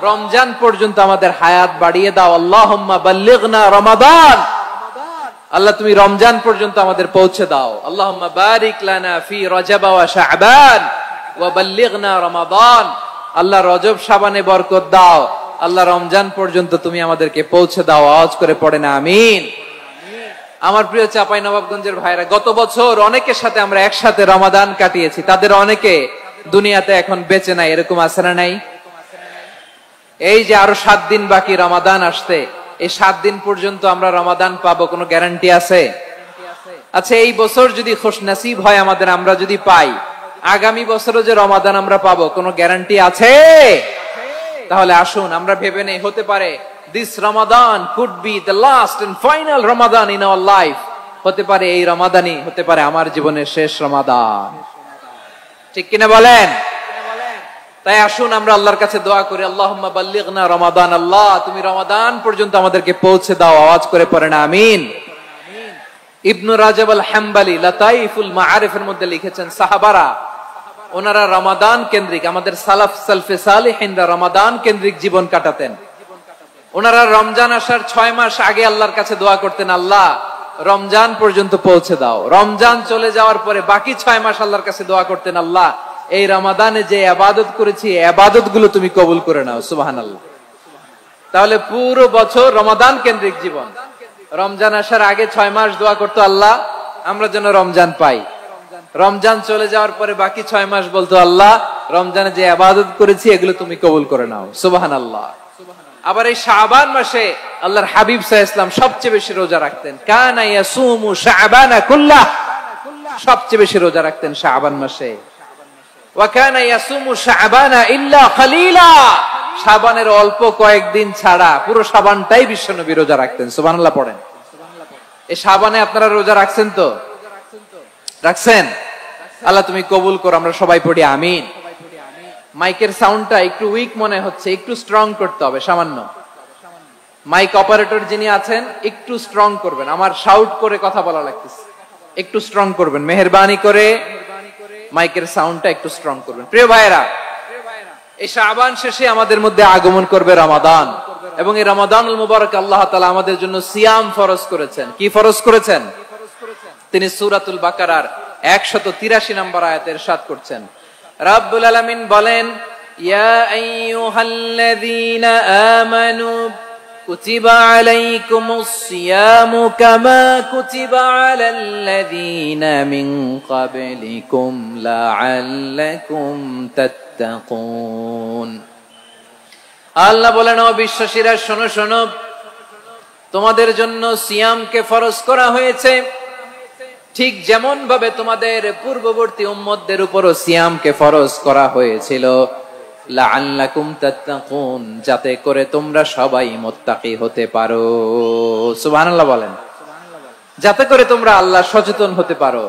রমজান পর্যন্ত আমাদের হায়াত বাড়িয়ে দাও। আল্লাহুম্মা বাল্লিগনা রমাদান, আল্লাহ তুমি রমজান পর্যন্ত আমাদের পৌঁছে দাও। আল্লাহুম্মা বারিক লানা ফি রজব ওয়া শাবান ওয়া বাল্লিগনা রমাদান, আল্লাহ রজব শাবানে বরকত দাও, আল্লাহ রমজান পর্যন্ত তুমি আমাদেরকে পৌঁছে দাও। আওয়াজ করে পড়েন আমিন। আমার প্রিয় চাঁপাইনবাবগঞ্জের ভাইরা, গত বছর অনেকের সাথে আমরা একসাথে রমাদান কাটিয়েছি, তাদের অনেকে দুনিয়াতে এখন বেঁচে নাই, এরকম আছে না নাই? এই যে আরো 7 দিন বাকি রমাদান আসতে, এই 7 দিন পর্যন্ত আমরা রমাদান পাবো, কোনো গ্যারান্টি আছে? আচ্ছা, এই বছর যদি খুশনসিব হয় আমাদের, আমরা যদি পাই, আগামী বছরও যে রমাদান আমরা পাবো, কোনো গ্যারান্টি আছে? তাহলে আসুন আমরা ভেবে নেই, হতে পারে this Ramadan could be the last and final Ramadan in our life, হতে পারে এই রমাদানই হতে পারে আমার জীবনের শেষ রমাদান। ঠিক কিনা বলেন? তাই আসুন আমরা আল্লাহর কাছে দোয়া করি, আল্লাহুম্মা বাল্লিগনা রমাদান, আল্লাহ তুমি রমাদান পর্যন্ত আমাদেরকে পৌঁছে দাও। আওয়াজ করে পড়েন আমিন। ইবনু রাজব আল হাম্বলি লাতাইফুল মাআরিফের মধ্যে লিখেছেন, সাহাবারা ওনারা রমাদান কেন্দ্রিক, আমাদের সালাফ সালফে সালিহিনরা রমাদান কেন্দ্রিক জীবন কাটাতেন। ওনারা রমজান আসার 6 মাস আগে আল্লাহর কাছে দোয়া করতেন, আল্লাহ রমজান পর্যন্ত পৌঁছে দাও। রমজান চলে যাওয়ার পরে বাকি 6 মাস আল্লাহর কাছে দোয়া করতেন, আল্লাহ এই রমাদানে যে ইবাদত করেছি, ইবাদত গুলো তুমি কবুল করে নাও। সুবহানাল্লাহ। তাহলে পুরো বছর রমাদান কেন্দ্রিক জীবন। রমজান আসার আগে 6 মাস দোয়া করতো, আল্লাহ আমরা যেন রমজান পাই। রমজান চলে যাওয়ার পরে বাকি 6 মাস বলতো, আল্লাহ রমজানে যে ইবাদত করেছি এগুলো তুমি কবুল করে নাও। সুবহানাল্লাহ। আবার এই শাবান মাসে আল্লাহর হাবিব সাল্লাল্লাহু আলাইহি ওয়াসাল্লাম সবচেয়ে বেশি রোজা রাখতেন। কানা ইয়াসুমু শাবানা কুল্লাহ, সবচেয়ে বেশি রোজা রাখতেন শাবান মাসে। ওয়া কানা ইয়াসুমু শাবানা ইল্লা কালিলা, শাবানের অল্প কয়েকদিন ছাড়া পুরো শাবানটাই বিশ্বনবী রোজা রাখতেন। সুবহানাল্লাহ পড়েন। এই শাবানে আপনারা রোজা রাখছেন তো? রাখছেন? আল্লাহ তুমি কবুল করো। আমরা সবাই পড়ি আমিন। মাইকের সাউন্ডটা একটু উইক মনে হচ্ছে, একটু স্ট্রং করতে হবে সামান্য। মাইক অপারেটর যিনি আছেন একটু স্ট্রং করবেন, আমার শাউট করে কথা বলা লাগতেছে, একটু স্ট্রং করবেন মেহেরবানি করে, মাইকের সাউন্ডটা একটু স্ট্রং করবেন। প্রিয় ভাইরা, এই শাবান শেষে আমাদের মধ্যে আগমন করবে রমাদান, এবং এই রমাদানুল মুবারক আল্লাহ তাআলা আমাদের জন্য সিয়াম ফরজ করেছেন। কি ফরজ করেছেন? তিনি সূরাতুল বাকারার 183 নম্বর আয়াতে ইরশাদ করছেন, রাব্বুল আলামিন বলেন, ইয়া আইয়ুহাল্লাযীনা আমানু কুতিবা আলাইকুমুস সিয়ামু কামা কুতিবা আলাল্লাযীনা মিন ক্বাবলিকুম লাআল্লাকুম তাত্তাকুন। আল্লাহ বলেন, ও বিশ্বাসীরা শোনো শোনো, তোমাদের জন্য সিয়ামকে ফরজ করা হয়েছে, ঠিক যেমন ভাবে তোমাদের পূর্ববর্তী উম্মতদের উপরও সিয়ামকে ফরজ করা হয়েছিল, লাআল্লাকুম তাত্তাকুন, যাতে করে তোমরা সবাই মুত্তাকি হতে পারো। সুবহানাল্লাহ বলেন। যাতে করে তোমরা আল্লাহ সচেতন হতে পারো।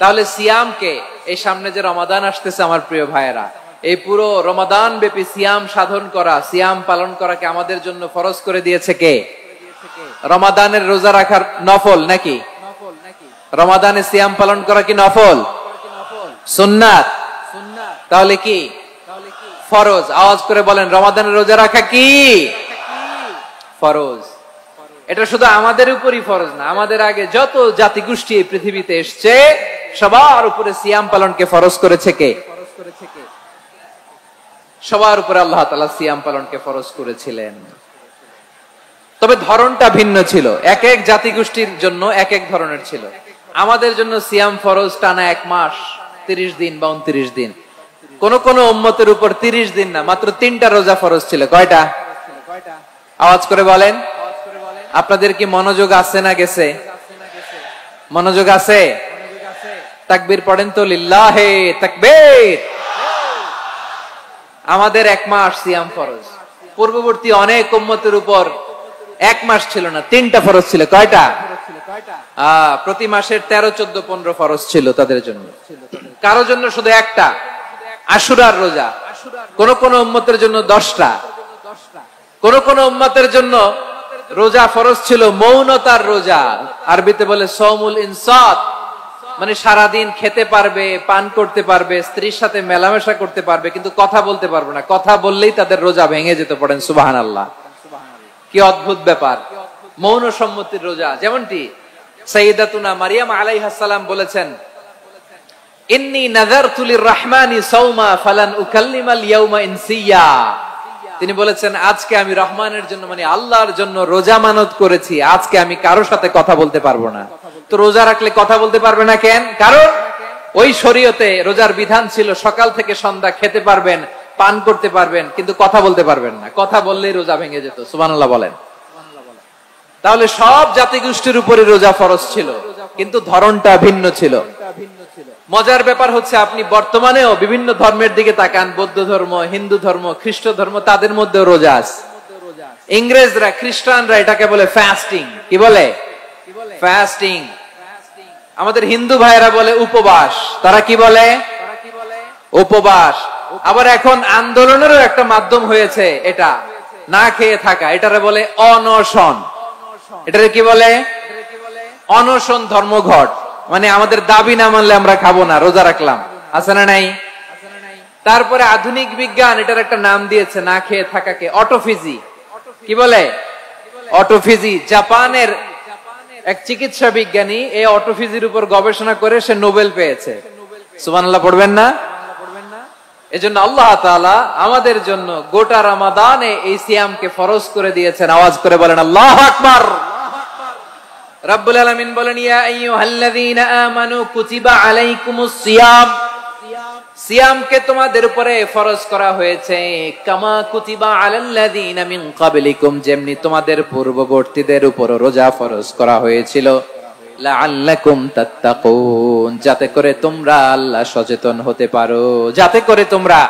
তাহলে সিয়ামকে, এই সামনে যে রমাদান আসতেছে আমার প্রিয় ভাইয়েরা, এই পুরো রমাদান ব্যাপী সিয়াম সাধন করা, সিয়াম পালন করাকে আমাদের জন্য ফরজ করে দিয়েছে কে? রমাদানের রোজা রাখার নফল নাকি? রমাদানে সিয়াম পালন করা কি নফল? সুন্নাত। তাহলে কি ফরজ? আওয়াজ করে বলেন, রমাদানের রোজা রাখা কি ফরজ? এটা শুধু আমাদের উপরই ফরজ না, আমাদের আগে যত জাতিগোষ্ঠী এই পৃথিবীতে এসছে সবার উপরে সিয়াম পালনকে ফরজ করেছে কে? সবার উপরে আল্লাহ তাআলা সিয়াম পালনকে ফরজ করেছিলেন। তবে ধরনটা ভিন্ন ছিল, এক এক জাতিগোষ্ঠীর জন্য এক এক ধরনের ছিল। আমাদের জন্য সিয়াম ফরজ টানা 1 মাস 30 দিন বা 29 দিন। কোন কোন উম্মতের উপর 30 দিন না, মাত্র 3টা রোজা ফরজ ছিল। কয়টা? আওয়াজ করে বলেন। আপনাদের কি মনোযোগ আছে না গেছে? মনোযোগ আছে? তাকবীর পড়েন তো, লিল্লাহে তাকবীর। আমাদের 1 মাস সিয়াম ফরজ। পূর্ববর্তী অনেক উম্মতের উপর 1 মাস ছিল না, 3টা ফরজ ছিল। কয়টা? প্রতি মাসের 13, 14, 15 ফরজ ছিল তাদের জন্য। কারো জন্য শুধু একটা, আশুরার রোজা। কোন কোন উম্মতের জন্য 10টা, কোন কোন উম্মতের জন্য রোজা ফরজ ছিল মৌনতার রোজা। আরবিতে বলে সৌমুল ইনসাত, মানে সারাদিন খেতে পারবে, পান করতে পারবে, স্ত্রীর সাথে মেলামেশা করতে পারবে, কিন্তু কথা বলতে পারবে না। কথা বললেই তাদের রোজা ভেঙে যেতে। পড়েন সুবহানাল্লাহ। কি অদ্ভুত ব্যাপার, মৌন সম্মতির রোজা। যেমনটি সাইয়্যিদাতুনা মারিয়াম আলাইহিস সালাম বলেছেন, ইন্নী নাযারতু লির-রাহমানি সাওমা ফালান উকাল্লিমাল ইয়াওমা ইনসিয়া। তিনি বলেছেন, আজকে আমি রহমানের জন্য, মানে আল্লাহর জন্য রোজা মানত করেছি, আজকে আমি কারোর সাথে কথা বলতে পারবো না। তো রোজা রাখলে কথা বলতে পারবে না কেন? কারণ ওই শরীয়তে রোজার বিধান ছিল সকাল থেকে সন্ধ্যা খেতে পারবেন, পান করতে পারবেন, কিন্তু কথা বলতে পারবেন না। কথা বললেই রোজা ভেঙে যেত। সুবহানাল্লাহ বলেন। তাহলে সব জাতিগোষ্ঠীর উপরে রোজা ফরজ ছিল, কিন্তু ধরনটা ভিন্ন ছিল। মজার ব্যাপার হচ্ছে, আপনি বর্তমানেও বিভিন্ন ধর্মের দিকে তাকান, বৌদ্ধ ধর্ম, হিন্দু ধর্ম, খ্রিস্ট ধর্ম, তাদের মধ্যে রোজা আছে। ইংরেজরা, খ্রিস্টানরা এটাকে বলে ফাস্টিং। কি বলে? ফাস্টিং। আমাদের হিন্দু ভাইয়েরা বলে উপবাস। তারা কি বলে? উপবাস। আবার এখন আন্দোলনেরও একটা মাধ্যম হয়েছে এটা, না খেয়ে থাকা। এটারে বলে অনশন। এটারে কি বলে? অনশন ধর্মঘট। মানে আমাদের দাবি না মানলে আমরা খাবো না, রোজা রাখলাম। আছে না নাই? তারপরে আধুনিক বিজ্ঞান এটার একটা নাম দিয়েছে না খেয়ে থাকাকে, অটোফিজি। কি বলে? অটোফিজি। জাপানের এক চিকিৎসা বিজ্ঞানী এই অটোফিজির উপর গবেষণা করে সে নোবেল পেয়েছে। সুবহানাল্লাহ পড়বেন না? এজন্য আল্লাহ তাআলা আমাদের জন্য গোটা রমাদানে এই সিয়ামকে ফরজ করে দিয়েছেন। আওয়াজ করে বলেন আল্লাহু আকবার। রাব্বুল আলামিন বলেন, ইয়া আইয়ুহাল্লাযীনা আমানু কুতিবা আলাইকুমুস সিয়াম। সিয়ামকে তোমাদের উপরে ফরজ করা হয়েছে, কামা কুতিবা আলাল্লাযীনা মিন ক্বাবলিকুম, যেমনি তোমাদের পূর্ববর্তীদের উপর রোজা ফরজ করা হয়েছিল, লাআল্লাকুম তাত্তাকুন, যাতে করে তোমরা আল্লাহ সচেতন হতে পারো, যাতে করে তোমরা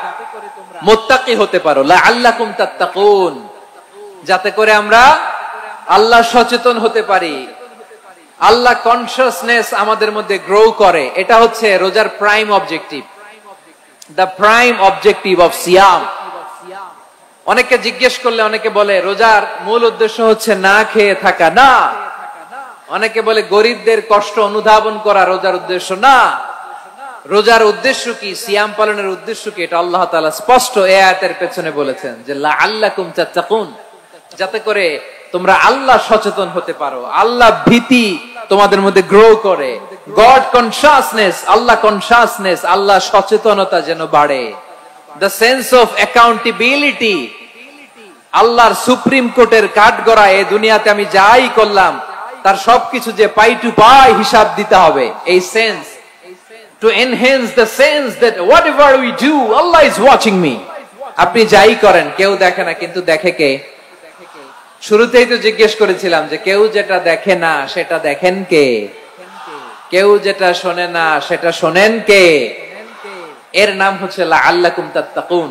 মুত্তাকি হতে পারো। লাআল্লাকুম তাত্তাকুন, যাতে করে আমরা আল্লাহ সচেতন হতে পারি, আল্লাহ কনসিয়াসনেস আমাদের মধ্যে গ্রো করে। এটা হচ্ছে রোজার prime objective, the prime objective of সিয়াম। অনেকে জিজ্ঞেস করলে অনেকে বলে রোজার মূল উদ্দেশ্য হচ্ছে না খেয়ে থাকা। না। অনেকে বলে গরিবদের কষ্ট অনুধাবন করা রোজার উদ্দেশ্য। না। রোজার উদ্দেশ্য কি, সিয়াম পালনের উদ্দেশ্য কি, এটা আল্লাহ তাআলা স্পষ্ট এই আয়াতের পেছনে বলেছেন যে লাআল্লাকুম তাত্তাকুন, যাতে করে তোমরা আল্লাহ সচেতন হতে পারো, আল্লাহ ভীতি তোমাদের মধ্যে গ্রো করে, গড কনসিয়াসনেস, আল্লাহ কনসিয়াসনেস, আল্লাহ সচেতনতা যেন বাড়ে, দ্য সেন্স অফ অ্যাকাউন্টেবিলিটি। আল্লাহর সুপ্রিম কোর্টের কাঠগড়ায় এই দুনিয়াতে আমি যাই করলাম তার সবকিছু যে পাই টু পাই হিসাব দিতে হবে, এই sense, to enhance the sense that whatever we do Allah is watching me. আপনি যাই করেন কেউ দেখে না, কিন্তু দেখে কে? শুরুতেই তো জিজ্ঞেস করেছিলাম যে কেউ যেটা দেখে না সেটা দেখেন কে? কেউ যেটা শোনে না সেটা শোনেন কে? এর নাম হচ্ছে লাআল্লাকুম তাত্তাকুন,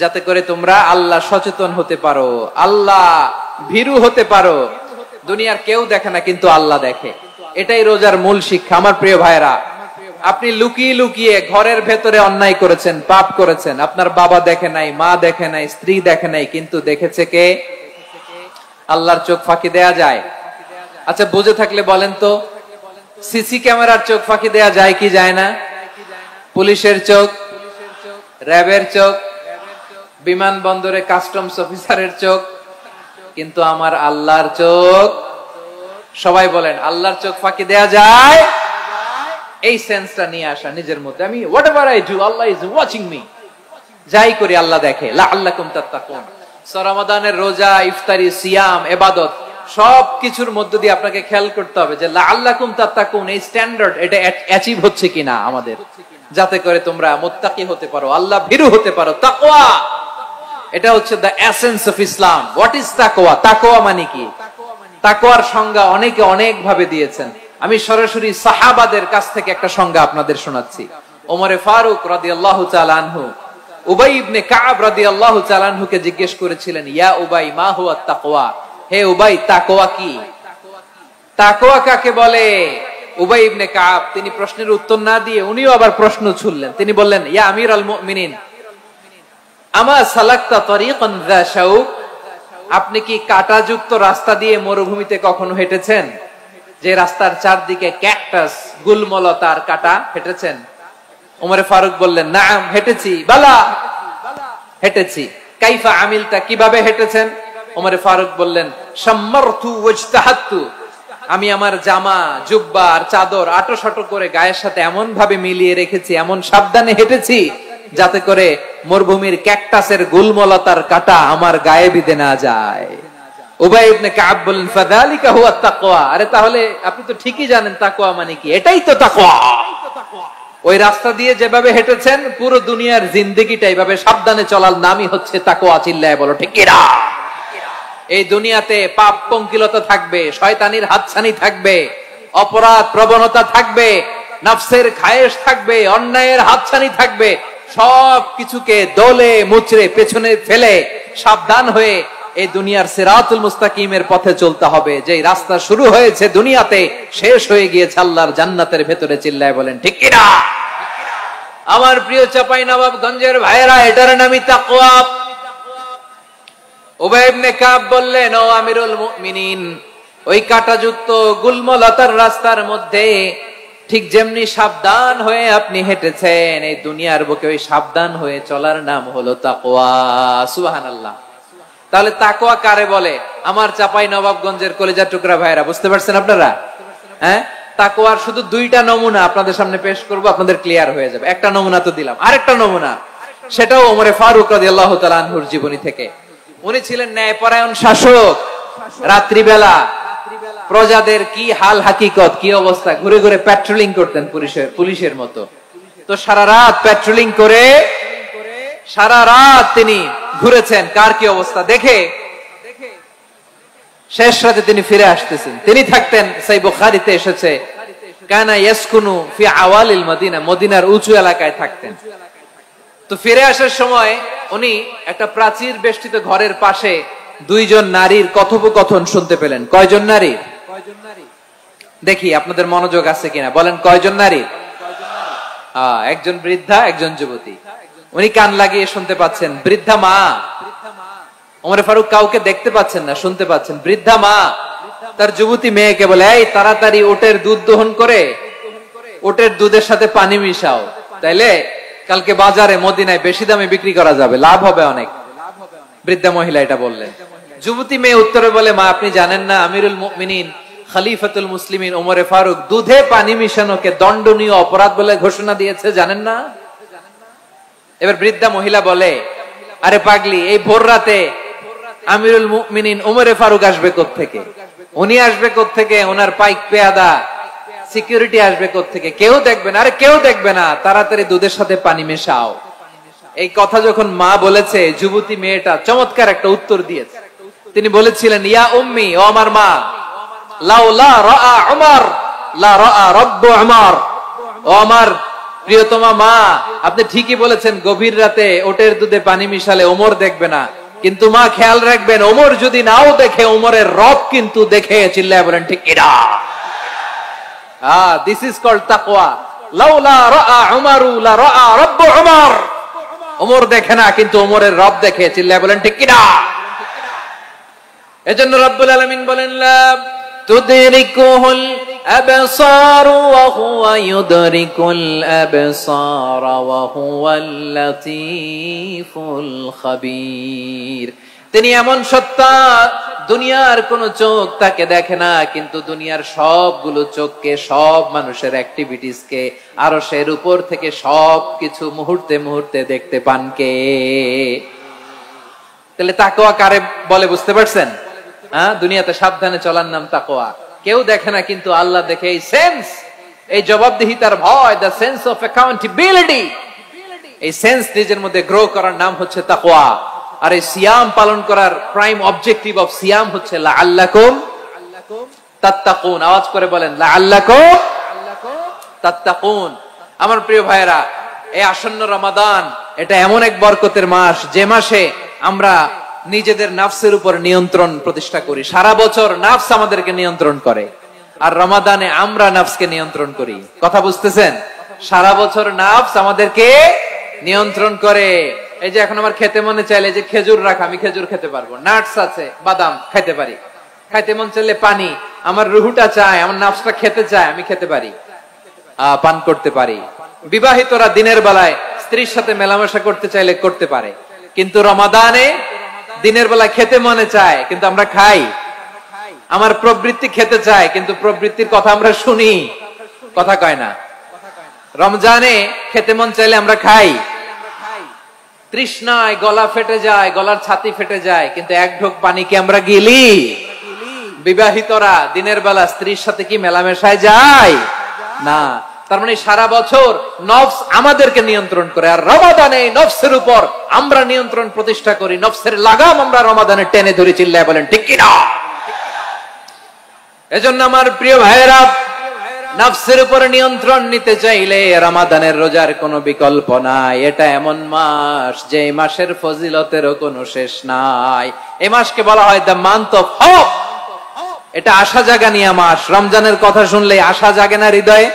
যাতে করে তোমরা আল্লাহ সচেতন হতে পারো, আল্লাহ ভীরু হতে পারো। দুনিয়ার কেউ দেখে না, কিন্তু আল্লাহ দেখে। এটাই রোজার মূল শিক্ষা। আমার প্রিয় ভাইরা, আপনি লুকিয়ে লুকিয়ে ঘরের ভেতরে অন্যায় করেছেন, পাপ করেছেন, আপনার বাবা দেখে নাই, মা দেখে নাই, স্ত্রী দেখে নাই, কিন্তু দেখেছে কে? আল্লাহর চোখ ফাঁকি দেয়া যায়? আচ্ছা বুঝে থাকলে বলেন তো, সিসি ক্যামেরার চোখ ফাঁকি দেয়া যায় কি যায় না? পুলিশের চোখ, র্যাবের চোখ, বিমানবন্দরে কাস্টমস অফিসারের চোখ, কিন্তু আমার আল্লাহর চোখ? সবাই বলেন আল্লাহর চোখ ফাঁকি দেয়া যায়? এই সেন্সটা নিয়ে আসা নিজের মধ্যে, আমি whatever I do Allah is watching me, যাই করি আল্লাহ দেখে। লাআল্লাকুম তাত্তাকুন। রমাদানের রোজা, ইফতারি, সিয়াম, ইবাদত সবকিছুর মধ্য দিয়ে আপনাকে খেয়াল করতে হবে যে লাআল্লাকুম তাত্তাকুন এই স্ট্যান্ডার্ড এটা অ্যাচিভ হচ্ছে কিনা আমাদের, যাতে করে তোমরা মুত্তাকি হতে পারো, আল্লাহ ভীরু হতে পারো। তাকওয়া, এটা হচ্ছে the essence of Islam. What is তাকওয়া? তাকওয়া মানে কি? তাকওয়ার সংজ্ঞা অনেকে অনেক ভাবে দিয়েছেন। আমি সরাসরি সাহাবাদের কাছ থেকে একটা সংজ্ঞা আপনাদের শোনাচ্ছি। ওমরে ফারুক রাদিয়াল্লাহু তাআলা আনহু উবাই ইবনে কাব রাদিয়াল্লাহু তাআলা আনহুকে জিজ্ঞেস করেছিলেন, ইয়া উবাই মা হুয়া তাকওয়া, হে উবাই তাকওয়া কি? তাকওয়া কাকে বলে? উবাই ইবনে কাব তিনি প্রশ্নের উত্তর না দিয়ে উনিও আবার প্রশ্ন ছুড়লেন। তিনি বললেন, ইয়া আমিরুল মুমিনিন, আমা সালাকতা তরিকান যা শাউক, আপনি কি কাঁটাযুক্ত রাস্তা দিয়ে মরুভূমিতে কখনো হেঁটেছেন? যে রাস্তার চারদিকে ক্যাকটাস, গুলমলতার কাঁটা, হেঁটেছেন? ওমরে ফারুক বললেন, নাম, হেঁটেছি। বালা, হেঁটেছি। কাইফা আমিলতা, কিভাবে হেঁটেছেন? ওমরে ফারুক বললেন, শাম্মারতু ওয়াজতাহাতু, আমি আমার জামা, জুব্বা আর চাদর আটো-শাটো করে গায়ের সাথে এমন ভাবে মিলিয়ে রেখেছি, এমন সাবধানে হেঁটেছি যাতে করে মরুভূমির ক্যাকটাসের গুলমলতার কাঁটা আমার গায়ে বিঁধে না যায়। উবাই ইবনে কাব বললেন, ফাযালিকা হুয়া তাকওয়া, আরে তাহলে আপনি তো ঠিকই জানেন তাকওয়া মানে কি, এটাই তো তাকওয়া। ওই রাস্তা দিয়ে যেভাবে হেঁটেছেন, পুরো দুনিয়ার জিন্দেগিটা এইভাবে সাবধানে চলার নামই হচ্ছে তাকওয়া। চিল্লায় বলো ঠিক কিনা? এই দুনিয়াতে পাপ পঙ্কিলতা থাকবে, শয়তানির হাতছানি থাকবে, অপরাধ প্রবণতা থাকবে, নফসের খায়েশ থাকবে, অন্যায়ের হাতছানি থাকবে, সব কিছুকে দলে মুচড়ে পেছনে ফেলে সাবধান হয়ে এই দুনিয়ার সিরাতুল মুস্তাকিমের পথে চলতে হবে। যেই রাস্তা শুরু হয়েছে দুনিয়াতে, শেষ হয়ে গিয়েছে আল্লাহর জান্নাতের ভেতরে। চিল্লায় বলেন ঠিক কিনা? আমার প্রিয় চাঁপাইনবাবগঞ্জের ভাইয়েরা, এটার নামই তাকওয়া। উবাই ইবনে কাব বললেন, ও আমিরুল মুমিনিন, ওই কাঁটাযুক্ত গুলমলতার রাস্তার মধ্যে ঠিক যেমনি সাবধান হয়ে আপনি হেঁটেছেন, এই দুনিয়ার বুকে ওই সাবধান হয়ে চলার নাম হলো তাকওয়া। সুবহানাল্লাহ। তাহলে তাকওয়া কারে বলে? আমার চাঁপাইনবাবগঞ্জের কলিজার টুকরা ভাইয়েরা, বুঝতে পারছেন আপনারা? হ্যাঁ, তাকওয়ার শুধু দুইটা নমুনা আপনাদের সামনে পেশ করব, আপনাদের ক্লিয়ার হয়ে যাবে। একটা নমুনা তো দিলাম, আরেকটা নমুনা, সেটাও ওমরে ফারুক রাদিয়াল্লাহু তাআলা আনহুর জীবনী থেকে। উনি ছিলেন ন্যায়পরায়ণ শাসক। রাত্রিবেলা প্রজাদের কি হাল হাকিকত, কি অবস্থা, ঘুরে ঘুরে প্যাট্রোলিং করতেন পুলিশের মতো। তো সারা রাত প্যাট্রোলিং করে সারা রাত তিনি ঘুরেছেন কার কি অবস্থা দেখে। শেষ রাতে তিনি ফিরে আসতেছেন। তিনি থাকতেন, সহিহ বুখারীতে এসেছে, কানা ইয়াসকুনু ফি আওয়ালিল মদিনা, মদিনার উঁচু এলাকায় থাকতেন। তো ফিরে আসার সময় উনি একটা প্রাচীর বেষ্টিত ঘরের পাশে দুইজন নারীর কথোপকথন শুনতে পেলেন। কয়জন নারী? দেখি আপনাদের মনোযোগ আছে কিনা, বলেন কয়জন নারী? একজন বৃদ্ধা, একজন যুবতী। উনি কান লাগিয়ে শুনতে পাচ্ছেন। বৃদ্ধা মা, ওমর ফারুক কাউকে দেখতে পাচ্ছেন না, শুনতে পাচ্ছেন। বৃদ্ধা মা তার যুবতী মেয়েকে বলে, এই তাড়াতাড়ি ওটের দুধ দহন করে ওটের দুধের সাথে পানি মিশাও, তাইলে কালকে বাজারে মদিনায় বেশি দামে বিক্রি করা যাবে, লাভ হবে অনেক। বৃদ্ধা মহিলা এটা বললেন। যুবতী মেয়ে উত্তরে বলে, মা আপনি জানেন না আমিরুল মুমিনিন খলিফাতুল মুসলিমিন ওমর ফারুক দুধে পানি মিশানোকে দণ্ডনীয় অপরাধ বলে ঘোষণা দিয়েছে, জানেন না? এবার বৃদ্ধা মহিলা বলে, আরে পাগলি, এই ভোর রাতে আমিরুল মুমিনিন ওমর ফারুক আসবে কোত্থেকে? উনি আসবে কোত্থেকে? ওনার পাইক পেয়াদা সিকিউরিটি আসবে কোত্থেকে? কেউ দেখবে না। আরে কেউ দেখবে না, তাড়াতাড়ি দুধের সাথে পানি মেশাও। এই কথা যখন মা বলেছে, যুবতী মেয়েটা চমৎকার একটা উত্তর দিয়েছে। তিনি বলেছিলেন, ইয়া উম্মি, ও আমার মা, লাউলা রাআ উমর লা রাআ রাব্বু উমর, ও আমার প্রিয়তমা মা, আপনি ঠিকই বলেছেন, গভীর রাতে ওটের দুধে পানি মিশালে ওমর দেখবে না, কিন্তু মা খেয়াল রাখবেন, ওমর যদি নাও দেখে, ওমরের রব কিন্তু দেখে। চিল্লায় বলেন ঠিক কিনা? দিস ইজ কল্ড তাকওয়া। লাউলা রাআ উমরু লা রাআ রাব্বু উমর, ওমর দেখে না কিন্তু ওমরের রব দেখে। চিল্লায় বলেন ঠিক কিনা? এজন্য রব্বুল আলামিন বলেন, লা তুদরিকুহুল আবসার ওয়া হুয়া ইউদরিকুল আবসার ওয়া হুয়াল লাতীফুল খাবীর। তিনি এমন সত্তা, দুনিয়ার কোন চোখ তাকে দেখে না, কিন্তু দুনিয়ার সবগুলো চোখকে, সব মানুষের অ্যাক্টিভিটিসকে আরশের উপর থেকে সবকিছু মুহূর্তে মুহূর্তে দেখতে পান কে? তাহলে তাকওয়া কারে বলে বুঝতে পারছেন? দুনিয়াতে সাবধানে চলার নাম তাকওয়া। কেউ দেখে না কিন্তু আল্লাহ দেখে। এই সেন্স, এই জবাবদিহিতার ভয়, দ্য সেন্স অফ অ্যাকাউন্টেবিলিটি, এই সেন্স নিজের মধ্যে গ্রো করার নাম হচ্ছে তাকওয়া। আর এই সিয়াম পালন করার প্রাইম অবজেক্টিভ অফ সিয়াম হচ্ছে লাআল্লাকুম তাত্তাকুন। আওয়াজ করে বলেন, লাআল্লাকুম তাত্তাকুন। আমার প্রিয় ভাইয়েরা, এই আসন্ন রমাদান, এটা এমন এক বরকতের মাস, যে মাসে আমরা নিজেদের নাফসের উপর নিয়ন্ত্রণ প্রতিষ্ঠা করি। সারা বছর নাফস আমাদেরকে নিয়ন্ত্রণ করে। আর রমাদানে আমরা নফসকে নিয়ন্ত্রণ করি। কথা বুঝতেছেন? সারা বছর নফস আমাদেরকে নিয়ন্ত্রণ করে। এই যে এখন আমার খেতে মনে চাইলে যে খেজুর রাখা, আমি খেজুর খেতে পারবো, নাটস আছে, বাদাম খাইতে পারি। খাইতে মন চাইলে পানি, আমার রুহুটা চায়, আমার নফসটা খেতে চায়, আমি খেতে পারি, পান করতে পারি। বিবাহিতরা দিনের বেলায় স্ত্রীর সাথে মেলামেশা করতে চাইলে করতে পারে, কিন্তু রমাদানে দিনের বেলায় খেতে মনে চায় কিন্তু আমরা খাই। আমার প্রবৃত্তি খেতে চায় কিন্তু প্রবৃত্তির কথা আমরা শুনি, কথা কয় না। রমজানে খেতে মন চাইলে আমরা খাই, তৃষ্ণায় গলা ফেটে যায়, গলার ছাতি ফেটে যায়, কিন্তু এক ঢোক পানি কি আমরা গিলি? বিবাহিতরা দিনের বেলা স্ত্রীর সাথে কি মেলামেশায় যায় না। তার মানে সারা বছর নফস আমাদেরকে নিয়ন্ত্রণ করে, আর রমাদানে নফসের উপর আমরা নিয়ন্ত্রণ প্রতিষ্ঠা করি। নফসের লাগাম আমরা রমাদানে টেনে ধরে, চিল্লায় বলেন ঠিক কিনা? এজন্য আমার প্রিয় ভাইয়েরা, নফসের উপর নিয়ন্ত্রণ নিতে চাইলে রমাদানের রোজার কোনো বিকল্প নাই। এটা এমন মাস যে মাসের ফজিলতেরও কোনো শেষ নাই। এই মাসকে বলা হয় দ্য মান্থ অফ হোপ। এটা আশা জাগানিয়া মাস। রমজানের কথা শুনলে আশা জাগে না হৃদয়ে?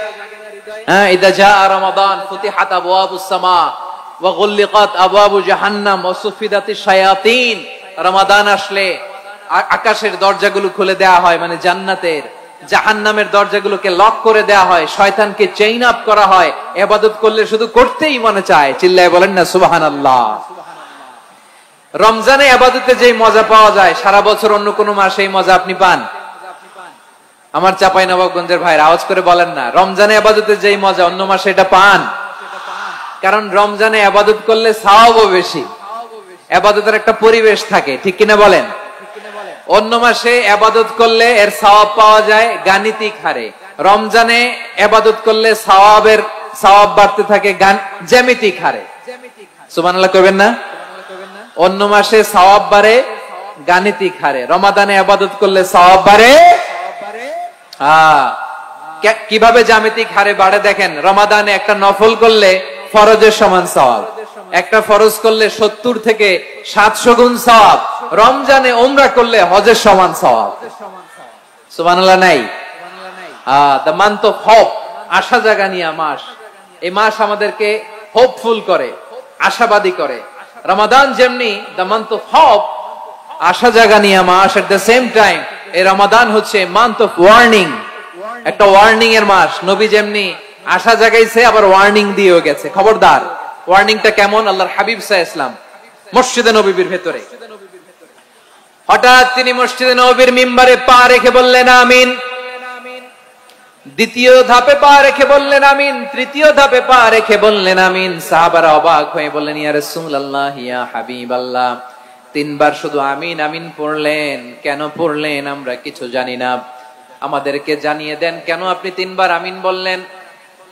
হ্যাঁ, ইদা জাআ রমাদান ফুতিহাত আবওয়াবুস সামা ওয়া গুল্লিকাত আবওয়াবু জাহান্নাম ওয়া সুফিদাতিশ শায়াতিন। রমাদান আসলে আকাশের দরজাগুলো খুলে দেয়া হয়, মানে জান্নাতের। জাহান্নামের দরজাগুলোকে লক করে দেয়া হয়, শয়তানকে চেইন আপ করা হয়। ইবাদত করলে শুধু করতেই মনে চায়, চিল্লায় বলেন না সুবহানাল্লাহ। রমজানে ইবাদতে যে মজা পাওয়া যায়, সারা বছর অন্য কোন মাসে এই মজা আপনি পান? আমার চাঁপাইনবাবগঞ্জের ভাইরা আওয়াজ করে বলেন না, রমজানে ইবাদতে যেই মজা অন্য মাসে এটা পান? কারণ রমজানে ইবাদত করলে সওয়াবও বেশি, ইবাদতের একটা পরিবেশ থাকে, ঠিক কিনা বলেন? অন্য মাসে ইবাদত করলে এর সওয়াব পাওয়া যায় গাণিতিক হারে, রমজানে ইবাদত করলে সওয়াব বাড়তে থাকে জ্যামিতিক হারে। সুবহানাল্লাহ কইবেন না? অন্য মাসে সওয়াব বাড়ে গাণিতিক হারে, রমাদানে ইবাদত করলে সওয়াব বাড়ে কিভাবে জ্যামিতিক হারে বাড়ে দেখেন। রমাদানে একটা নফল করলে ফরজের সমান সওয়াব, একটা ফরজ করলে 70 থেকে 700 গুণ সওয়াব। রমজানে উমরা করলে হজের সমান সওয়াব। সুবহানাল্লাহ নাই? দ্য মান্থ অফ হোপ, আশা জাগানিয়া মাস। এই মাস আমাদেরকে হোপফুল করে, আশাবাদী করে। রমাদান যেমনি দ্য মান্থ অফ হোপ, আশা জাগানিয়া মাস, এট দ্য সেম টাইম এই রমাদান হচ্ছে মান্থ অফ ওয়ার্নিং, একটা ওয়ার্নিং এর মাস। নবী যেমনি আশা জাগাইছে, আবার ওয়ার্নিং দিয়েও গেছে, খবরদার। ওয়ার্নিংটা কেমন? আল্লাহর হাবিব সাল্লাল্লাহু আলাইহি ওয়াসাল্লাম মসজিদে নববীর ভেতরে, হঠাৎ তিনি মসজিদে নববীর মিম্বারে পা রেখে বললেন আমিন। দ্বিতীয় ধাপে পা রেখে বললেন আমিন, তৃতীয় ধাপে পা রেখে বললেন আমিন। সাহাবারা অবাক হয়ে বললেন, ইয়া রাসূলুল্লাহ, ইয়া হাবিবাল্লাহ, 3 বার শুধু আমিন আমিন পড়লেন, কেন পড়লেন আমরা কিছু জানি না, আমাদেরকে জানিয়ে দেন কেন আপনি 3 বার আমিন বললেন।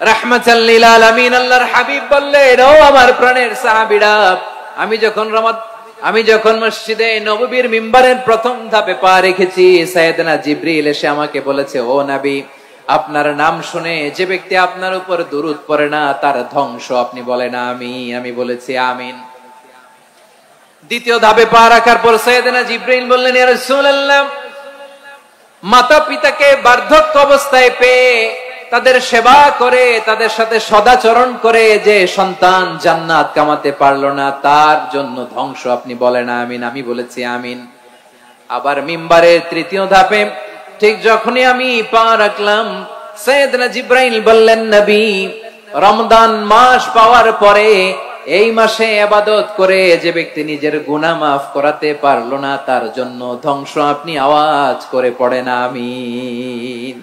রাহমাতাল লিল আলামিন আল্লাহর হাবিব বললেন, ও আমার প্রাণের সাহাবীরা, আমি যখন মসজিদে নববীর মিম্বারের প্রথম ধাপে পা রেখেছি, সাইয়েদনা জিবরিল এসে আমাকে বলেছে, ও নবী, আপনার নাম শুনে যে ব্যক্তি আপনার উপর দুরূদ পড়ে না তার ধ্বংস। আপনি বলেন আমিন। আমি বলেছি আমিন। দ্বিতীয় ধাপে পা রাখার পর সাইয়েদনা জিবরিল বললেন, ইয়া রাসূলুল্লাহ, মাতা পিতাকে বার্ধক্য অবস্থায় পেয়ে তাদের সেবা করে, তাদের সাথে সদাচরণ করে যে সন্তান জান্নাত কামাতে পারলো না, তার জন্য ধ্বংস। আপনি বলেন আমিন। আমি বলেছি আমিন। আবার মিম্বারের তৃতীয় ধাপে ঠিক যখনই আমি পা রাখলাম, সাইয়েদনা জিবরাইল বললেন, নবী, রমজান মাস পাওয়ার পরে এই মাসে ইবাদত করে যে ব্যক্তি নিজের গুনাহ মাফ করাতে পারলো না, তার জন্য ধ্বংস। আপনি আওয়াজ করে পড়েন আমিন।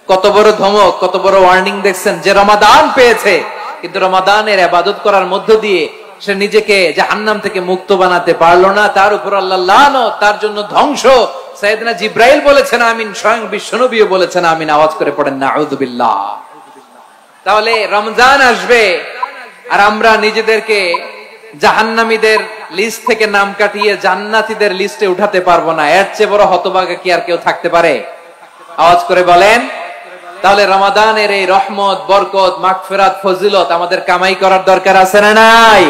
কত বড় ধমক, কত বড় ওয়ার্নিং দেখছেন। যে রমাদান পেয়েছে কিন্তু রমাদানের ইবাদত করার মধ্য দিয়ে সে নিজেকে জাহান্নাম থেকে মুক্ত বানাতে পারলো না, তার উপর আল্লাহ লানত, তার জন্য ধ্বংস। সাইয়েদনা জিবরাইল বলেছেন আমিন, স্বয়ং বিশ্বনবীও বলেছেন আমিন। আওয়াজ করে পড়েন নাউযু বিল্লাহ। তাহলে রমজান আসবে আর আমরা নিজেদেরকে জাহান্নামীদের লিস্ট থেকে নাম কাটিয়ে জান্নাতীদের লিস্টে উঠাতে পারবো না। এর চেয়ে বড় হতভাগা কি আর কেউ থাকতে পারে? আওয়াজ করে বলেন। তাহলে রমাদানের এই রহমত, বরকত, মাগফিরাত, ফজিলত আমাদের কামাই করার দরকার আছে না নাই?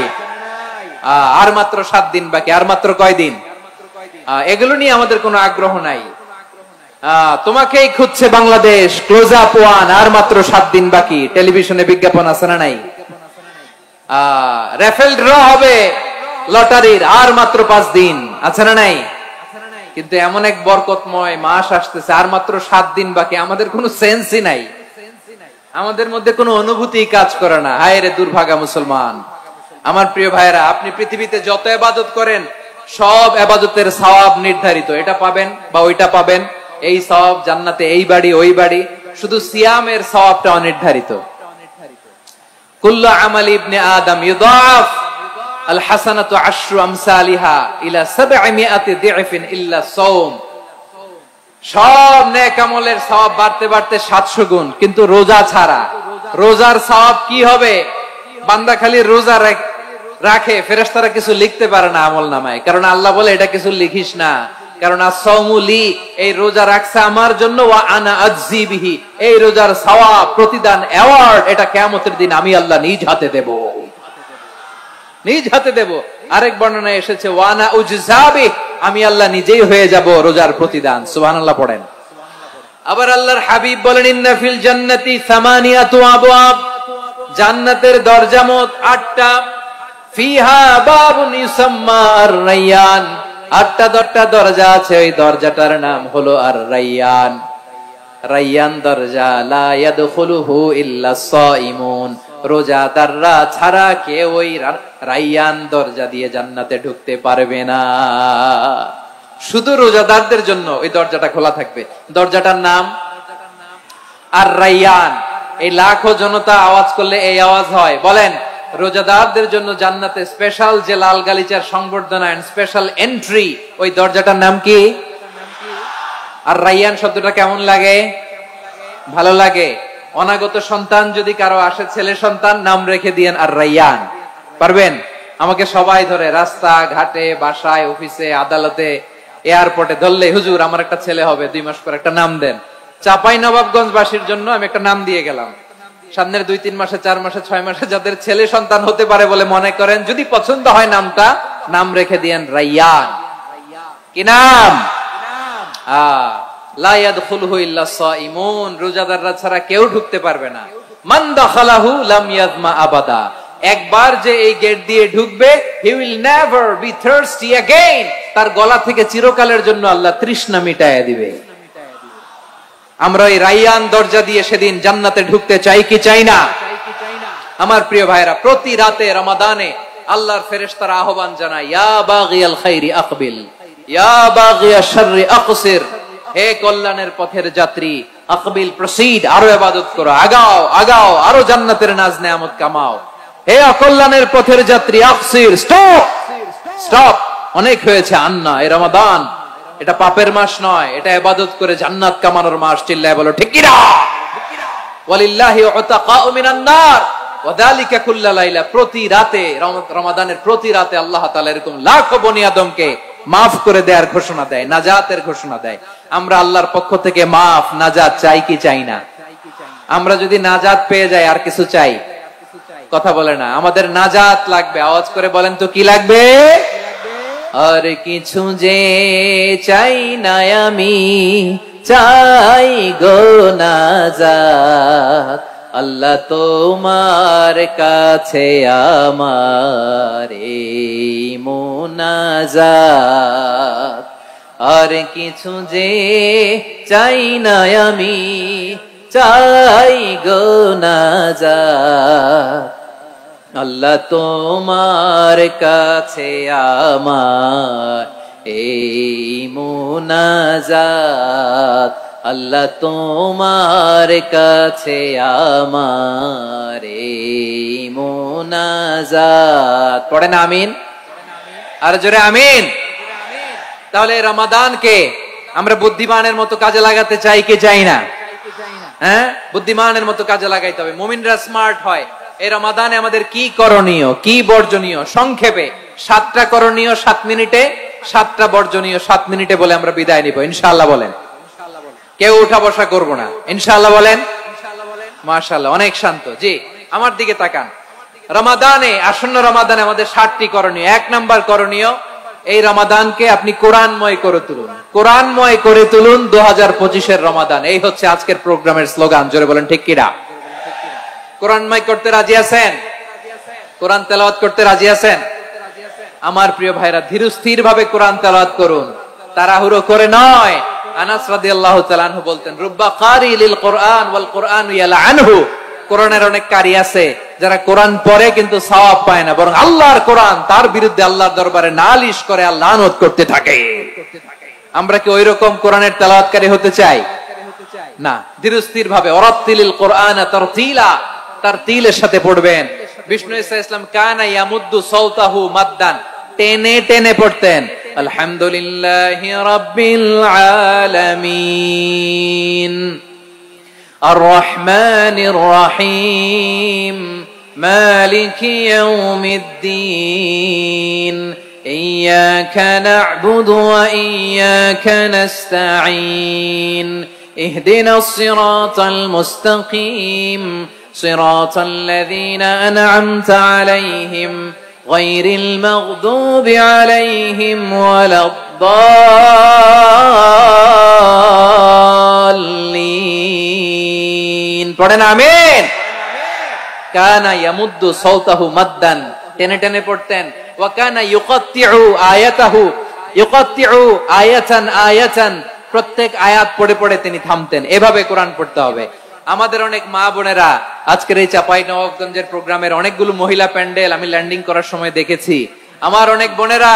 আর মাত্র 7 দিন বাকি। আর মাত্র কয় দিন? এগুলো নিয়ে আমাদের কোনো আগ্রহ নাই। তোমাকেই খুঁজছে বাংলাদেশ, ক্লোজ আপ ওয়ান, আর মাত্র 7 দিন বাকি। টেলিভিশনে বিজ্ঞাপন আছে না নাই? রেফেল ড্র হবে লটারির, আর মাত্র 5 দিন, আছে না নাই? কিন্তু এমন এক বরকতময় মাস আসতেছে, আর মাত্র 7 দিন বাকি। আমাদের কোনো সেন্সই নাই, আমাদের মধ্যে কোনো অনুভূতি কাজ করে না। হায় রে দুর্ভাগা মুসলমান। আমার প্রিয় ভাইরা, আপনি পৃথিবীতে যত ইবাদত করেন সব ইবাদতের সওয়াব নির্ধারিত। এটা পাবেন বা ওইটা পাবেন, এই সওয়াব জান্নাতে, এই বাড়ি ওই বাড়ি। শুধু সিয়ামের সওয়াবটা অনির্ধারিত। কুল্লু আমালি ইবনে আদম ইউদাফ আল হাসানাতু আশরু আমসালিহা ইলা 700 দি'ফিন ইল্লা সাওম। সব নেক আমলের সওয়াব বাড়তে বাড়তে 700 গুণ, কিন্তু রোজা ছাড়া। রোজার সওয়াব কি হবে? বান্দা খালি রোজা রাখে, ফেরেশতারা কিছু লিখতে পারে না আমলনামায়, কারণ আল্লাহ বলে এটা কিছু লিখিস না, কারণ আস-সাওমু লি, এই রোজা রাখছে আমার জন্য, ওয়া আনা আজজি বিহি, এই রোজার সওয়াব, প্রতিদান, অ্যাওয়ার্ড, এটা কিয়ামতের দিন আমি আল্লাহ নিজ হাতে দেব, নিজ হাতে দেব। আরেক বর্ণনায় এসেছে ওয়া আনা উজজাবি, আমি আল্লাহ নিজেই হয়ে যাব রোজার প্রতিদান। সুবহানাল্লাহ পড়েন। আবার আল্লাহর হাবিব বলেন ইন্না ফিল জান্নাতি 8 আবওয়াব, জান্নাতের দরজা মোট 8টা। ফিহা বাবুন ইউসাম্মা আর-রায়্যান, 8টা দরজা আছে, ওই দরজাটার নাম হলো আর-রায়্যান। রায়্যান দরজা, লা ইয়াদখুলুহু ইল্লা সাইমুন, রোজাদাররা ছাড়া কেউ ওই রায়্যান দরজা দিয়ে জান্নাতে ঢুকতে পারবে না। শুধু রোজাদারদের জন্য ওই দরজাটা খোলা থাকবে। দরজাটার নাম আর-রায়্যান। এই লাখো জনতা আওয়াজ করলে এই আওয়াজ হয়। বলেন, রোজাদারদের জন্য জান্নাতে স্পেশাল যে লাল গালিচার সংবর্ধনা এন্ড স্পেশাল এন্ট্রি, ওই দরজাটার নাম কি? আর-রায়্যান শব্দটা কেমন লাগে? ভালো লাগে। অনাগত সন্তান যদি কারো আসে, ছেলে সন্তান, নাম রেখে দিয়েন আর-রায়্যান। পারবেন? আমাকে সবাই ধরে রাস্তা ঘাটে, বাসায়, অফিসে, আদালতে, এয়ারপোর্টে ধরলে, হুজুর আমার একটা ছেলে হবে 2 মাস পর, একটা নাম দেন। চাঁপাইনবাবগঞ্জ বাসীর জন্য আমি একটা নাম দিয়ে গেলাম। সামনের 2-3 মাসে, 4 মাসে, 6 মাসে যাদের ছেলে সন্তান হতে পারে বলে মনে করেন, যদি পছন্দ হয় নামটা, নাম রেখে দিয়েন রায়্যান। কি নাম? লা ইয়াদখুলুহু ইল্লা সাইমুন, রোজাদাররা ছাড়া কেউ ঢুকতে পারবে না। মান দাখালাহু লাম ইয়াজমা আবাদা, একবার যে এই গেট দিয়ে ঢুকবে, he will never be thirsty again, তার গলা থেকে চিরকালের জন্য আল্লাহ তৃষ্ণা মিটায়া দিবে। আমরা এই রায়্যান দরজা দিয়ে সেদিন জান্নাতে ঢুকতে চাই কি চাই না? আমার প্রিয় ভাইরা, প্রতি রাতে রমাদানে আল্লাহর ফেরেশতারা আহ্বান জানায়, ইয়া বাগিয়াল খাইরি আকবিল, ইয়া বাগিয়াশ শাররি আকসির, হে কল্যাণের পথের যাত্রী, আকবিল, প্রসিড, আরো ইবাদত করো, আগাও আগাও, আরো জান্নাতের নাজ নেয়ামত কামাও। হে অকল্যাণের পথের যাত্রী, আকসির, স্টপ স্টপ, অনেক হয়েছে। আন্না, এই রমাদান এটা পাপের মাস নয়, এটা ইবাদত করে জান্নাত কামানোর মাস। চিল্লায় বলো ঠিক কি না? ওয়ালিল্লাহি উতাকাউ মিনান নার ওয়া যালিকা কুল্লা লাইলা, প্রতি রাতে, রমাদানের প্রতি রাতে আল্লাহ তাআলা এরকম লাখো বনি আদমকে মাফ করে দেওয়ার ঘোষণা দেয়, নাজাতের ঘোষণা দেয়। আমরা আল্লাহর পক্ষ থেকে মাফ, নাজাত চাই কি চাই না? আমরা যদি নাজাত পেয়ে যাই, আর কিছু চাই? কথা বলে না। আমাদের নাজাত লাগবে। আওয়াজ করে বলেন তো কি লাগবে? আর কিছু যে চাই না আমি, চাই গো নাজাত, আল্লাহ তোমার কাছে আমার এই মুনাজাত। আর কিছু যে চাই না আমি, চাই গো নাজাত, আল্লাহ তোমার কাছে আমার এই মুনাজাত, আল্লাহ তোমার কাছে আমার এই মুনাজাত। পড়েন আমিন, আর জোরে আমিন। তাহলে রমাদানকে আমরা বুদ্ধিমানের মতো কাজে লাগাতে চাই কি চাই না? হ্যাঁ, বুদ্ধিমানের মতো কাজে লাগাইতে হবে। মুমিনরা স্মার্ট হয়। এই রমাদানে আমাদের কি করণীয়, কি বর্জনীয়, সংক্ষেপে 7টা করণীয় 7 মিনিটে, 7টা বর্জনীয় 7 মিনিটে বলে আমরা বিদায় নিব ইনশাআল্লাহ। বলেন, কেউ উঠা বসা করব না ইনশাআল্লাহ। বলেন মাশাআল্লাহ, অনেক শান্ত। জি, আমার দিকে তাকান। রমাদানে, আসন্ন রমাদানে আমাদের 7টি করণীয়। 1 নাম্বার করণীয়, এই রমাদানকে আপনি কোরআনময় করে তুলুন, কোরআনময় করে তুলুন 2025-এর রমাদান। এই হচ্ছে আজকের প্রোগ্রামের স্লোগান। জোরে বলেন ঠিক কিনা? কোরআনময় করতে রাজি আছেন? কোরআন তেলাওয়াত করতে রাজি আছেন? আমার প্রিয় ভাইরা, ধীরস্থির ভাবে কোরআন তেলাওয়াত করুন, তাড়াহুড়ো করে নয়। আনাস রাদিয়াল্লাহু তাআলা আনহু বলতেন, রুব্বা কারি লিল কোরআন ওয়াল কোরআন ইয়ালআনহু। কোরআনের অনেক কারি আছে যারা কোরআন পড়ে কিন্তু সওয়াব পায় না, বরং আল্লাহর কোরআন তার বিরুদ্ধে আল্লাহর দরবারে নালিশ করে আর লানত করতে থাকে। আমরা কি ওইরকম কোরআনের তেলাওয়াতকারী হতে চাই? না। ধীরস্থির ভাবে ওয়ারাতিলিল কোরআন তারতিলা, তারতিলের সাথে পড়বেন। বিষ্ণু ঈসা ইসলাম কানা ইয়ামুদ্দু সাওতাহু মাদ্দান, টেনে টেনে পড়তেন। আলহামদুলিল্লাহি রাব্বিল আলামিন আর রহমানির রহিম মালিকি ইয়াউমিদ্দিন ইয়্যাকা না'বুদু ওয়া ইয়্যাকা নাস্তাঈন ইহদিনাস সিরাতাল মুস্তাকিম সিরাতাল লাযীনা আন'আমতা আলাইহিম গায়রিল মাগদুবি আলাইহিম ওয়ালাদ-দাল্লিন। পড়েন আমিন। কানা ইয়ামুদ্দু সাওতাহু মাদ্দান, টেনে টেনে পড়তেন। ওয়া কানা ইউকাত্তিউ আয়াতাহু, ইউকাত্তিউ আয়াতান আয়াতান, প্রত্যেক আয়াত পড়ে পড়ে তিনি থামতেন। এভাবে কোরআন পড়তে হবে। আমাদের অনেক মা বোনেরা আজকের এই চাঁপাইনবাবগঞ্জের প্রোগ্রামের অনেকগুলো মহিলা প্যান্ডেল আমি ল্যান্ডিং করার সময় দেখেছি। আমার অনেক বোনেরা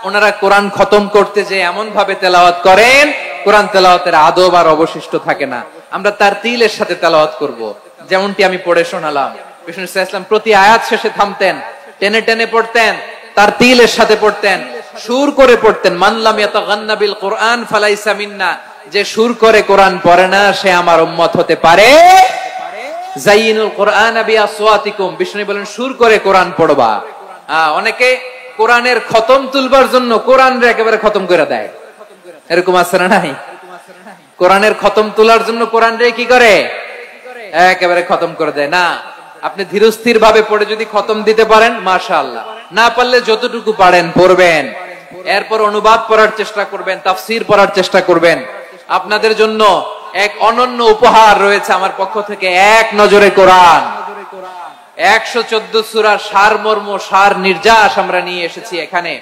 ওনারা কোরআন খতম করতে যে এমন ভাবে তেলাওয়াত করেন, কোরআন তেলাওয়াতের আদব আর অবশিষ্ট থাকে না। আমরা তার তিলের সাথে তেলাওয়াত করব, যেমনটি আমি পড়ে শোনালাম। বিষ্ণু ইসলাম প্রতি আয়াত শেষে থামতেন, টেনে টেনে পড়তেন, তার তিলের সাথে পড়তেন, সুর করে পড়তেন। মান লাম ইয়াতাগান্না বিল কোরআন ফালাইসা মিন্না, যে সুর করে কোরআন পড়ে না সে আমার উম্মত হতে পারে। যায়িনুল কোরআন বিআসওয়াতিকুম, বিষ্ণু বলেন সুর করে কোরআন পড়বা। অনেকে কোরআনের খতম তুলবার জন্য কোরআনরে একেবারে খতম করে দেয়, এরকম আছে না নাই? কোরআনের খতম তোলার জন্য কোরআনরে কি করে? একেবারে খতম করে দেয়। না, আপনি ধীরস্থির ভাবে পড়ে যদি খতম দিতে পারেন মাশাআল্লাহ, না পারলে যতটুকু পারেন পড়বেন, এরপর অনুবাদ পড়ার চেষ্টা করবেন, তাফসীর পড়ার চেষ্টা করবেন। আপনাদের জন্য এক অনন্য উপহার রয়েছে আমার পক্ষ থেকে, এক নজরে কোরআন। 114 সূরার সারমর্ম, সার নির্যাস আমরা নিয়ে এসেছি এখানে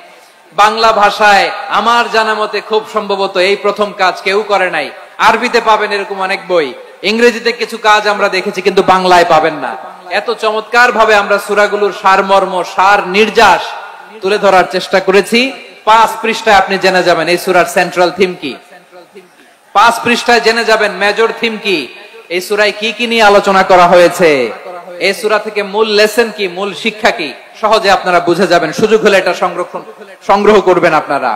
বাংলা ভাষায়। আমার জানা মতে খুব সম্ভবত এই প্রথম কাজ কেউ করে নাই। আরবিতে পাবেন এরকম অনেক বই, ইংরেজিতে কিছু কাজ আমরা দেখেছি, কিন্তু বাংলায় পাবেন না। এত চমৎকার ভাবে আমরা সূরাগুলোর সারমর্ম, সার নির্যাস তুলে ধরার চেষ্টা করেছি। 5 পৃষ্ঠায় আপনি জেনে যাবেন এই সূরার সেন্ট্রাল থিম কি। 5 পৃষ্ঠায় জেনে যাবেন মেজর থিম কি, এই সূরায় কি কি নিয়ে আলোচনা করা হয়েছে, এই সূরা থেকে মূল লেসন কি, মূল শিক্ষা কি, সহজে আপনারা বুঝে যাবেন। সুযোগ হলে এটা সংগ্রহ করবেন। আপনারা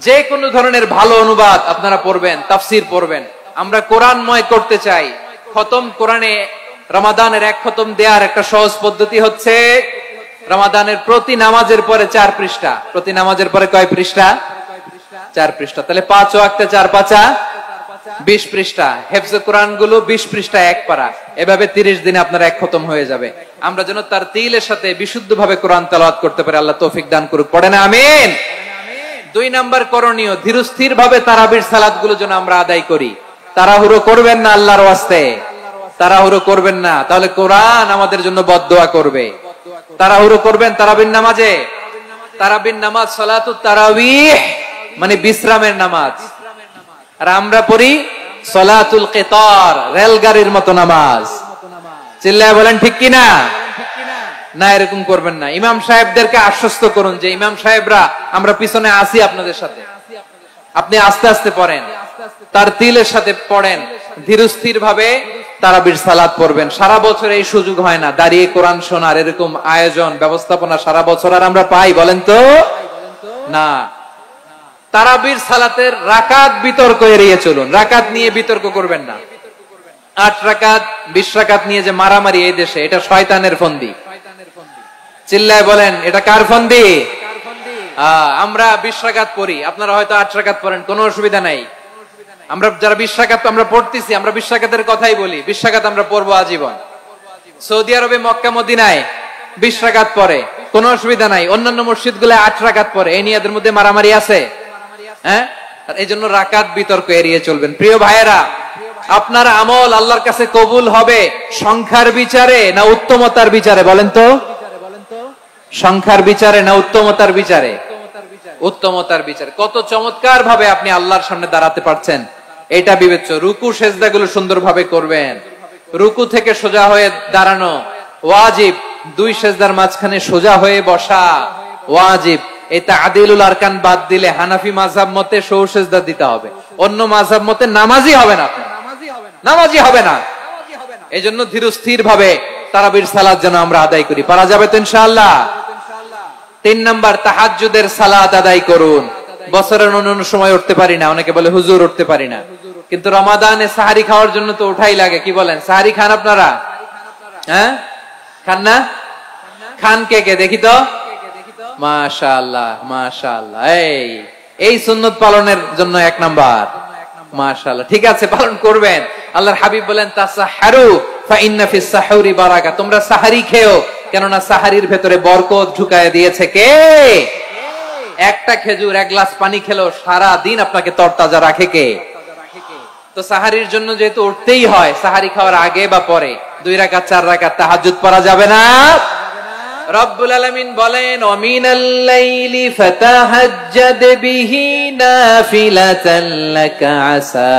যে কোনো ধরনের ভালো অনুবাদ আপনারা পড়বেন, তাফসীর পড়বেন। আমরা কোরআনময় করতে চাই। খতম কোরআনে রমাদানের এক খতম দেওয়ার একটা সহজ পদ্ধতি হচ্ছে রমাদানের প্রতি নামাজের পরে 4 পৃষ্ঠা। প্রতি নামাজের পরে কয় পৃষ্ঠা? 4 পৃষ্ঠা। তাহলে 5 ওয়াক্তে 4 পাঁচা 20 পৃষ্ঠা। হেফজে কোরআন গুলো 20 পৃষ্ঠা এক পারা। এভাবে 30 দিনে আপনার এক খতম হয়ে যাবে। আমরা যেন তার তিলের সাথে বিশুদ্ধ ভাবে কোরআন তেলাওয়াত করতে পারি। আল্লাহ তৌফিক দান করুক। পড়েন আমিন। 2 নাম্বার করণীয়, ধীরস্থির ভাবে তারাবির সালাত গুলো যেন আমরা আদায় করি। তাড়াহুড়ো করবেন না, আল্লাহর ওয়াস্তে তাড়াহুড়ো করবেন না, তাহলে কোরআন আমাদের জন্য বদদোয়া করবে। তাড়াহুড়ো করবেন তারাবির নামাজে। তারাবির নামাজ সালাতুত তারাবিহ মানে বিশ্রামের নামাজ, আর আমরা পড়ি সালাতুল কিতার, রেলগাড়ির মতো নামাজ। চিল্লায় বলেন ঠিক কিনা? না, এরকম করবেন না। ইমাম সাহেবদেরকে আশ্বস্ত করুন যে ইমাম সাহেবরা আমরা পিছনে আসি আপনাদের সাথে, আপনি আস্তে আস্তে পড়েন, তার তিলের সাথে পড়েন, ধীরস্থির ভাবে তারাবির সালাত পড়বেন। সারা বছর এই সুযোগ হয় না দাঁড়িয়ে কোরআন শোনার, এরকম আয়োজন ব্যবস্থাপনা সারা বছর আর আমরা পাই বলেন তো? না। তারাবির সালাতের রাকাত বিতর্ক এড়িয়ে চলুন। রাকাত নিয়ে বিতর্ক করবেন না। 8 রাকাত 20 রাকাত নিয়ে যে মারামারি এই দেশে, এটা শয়তানের ফন্দি। চিল্লায় বলেন এটা কার ফন্দি? আমরা 20 রাকাত পড়ি, আপনারা হয়তো 8 রাকাত পড়েন, কোনো অসুবিধা নাই। আমরা যারা 20 রাকাত আমরা পড়তেছি, আমরা 20 রাকাতের কথাই বলি। 20 রাকাত আমরা পড়বো আজীবন। সৌদি আরবে মক্কা মদিনায় 20 রাকাত পড়ে, কোনো অসুবিধা নাই। অন্যান্য মসজিদ গুলো 8 রাকাত পড়ে, এই নিয়ে এদের মধ্যে মারামারি আছে? হ্যাঁ, এই জন্য রাকাত বিতর্ক এড়িয়ে চলবেন। প্রিয় ভাইয়েরা, আপনার আমল আল্লাহর কাছে কবুল হবে সংখ্যার বিচারে না উত্তমতার বিচারে? বলেন তো, সংখ্যার বিচারে না উত্তমতার বিচারে? উত্তমতার বিচারে। কত চমৎকার ভাবে আপনি আল্লাহর সামনে দাঁড়াতে পারছেন এটা বিবেচ্য। রুকু সেজদাগুলো সুন্দরভাবে করবেন। রুকু থেকে সোজা হয়ে দাঁড়ানো ওয়াজিব, 2 সেজদার মাঝখানে সোজা হয়ে বসা ওয়াজিব। এই তা'দিলুল আরকান বাদ দিলে হানাফি মাযহাব মতে সৌ সেজদা দিতে হবে, অন্য মাযহাব মতে নামাজই হবে না, নামাজই হবে না। এইজন্য ধীরস্থির ভাবে তারাবির সালাত যেন আমরা আদায় করি। পারা যাবে তো ইনশাআল্লাহ? 3 নাম্বার, তাহাজ্জুদের সালাত আদায় করুন। বছরের অন্যান্য সময় উঠতে পারি না, অনেকে বলে হুজুর উঠতে পারি না, কিন্তু রমাদানে সাহারি খাওয়ার জন্য তো উঠাই লাগে। কি বলেন, সাহারি খান আপনারা? হ্যাঁ, খান না? খান কে কে দেখি তো? মাশাআল্লাহ, মাশাআল্লাহ। এই সুন্নত পালনের জন্য 1 নাম্বার। মাশাআল্লাহ, ঠিক আছে, পালন করবেন। আল্লাহর হাবিব বলেন, তাসাহহারু ফা ইন্না ফিস সাহুরি বারাকা। তোমরা সাহারি খেও, কেননা সাহারির ভেতরে বরকত ঢুকায় দিয়েছে কে? একটা খেজুর, 1 গ্লাস পানি খেলেও সারা দিন আপনাকে তরতাজা রাখে কে? তো সাহারির জন্য যেহেতু উঠতেই হয়, সাহারি খাওয়ার আগে বা পরে 2 রাকাত 4 রাকাত তাহাজ্জুদ পড়া যাবে না? রব্বুল আলামিন বলেন, ওয়ামিনাল লাইলি ফাতাহাজ্জাদ বিহি নাফিলাতান লাকা আসা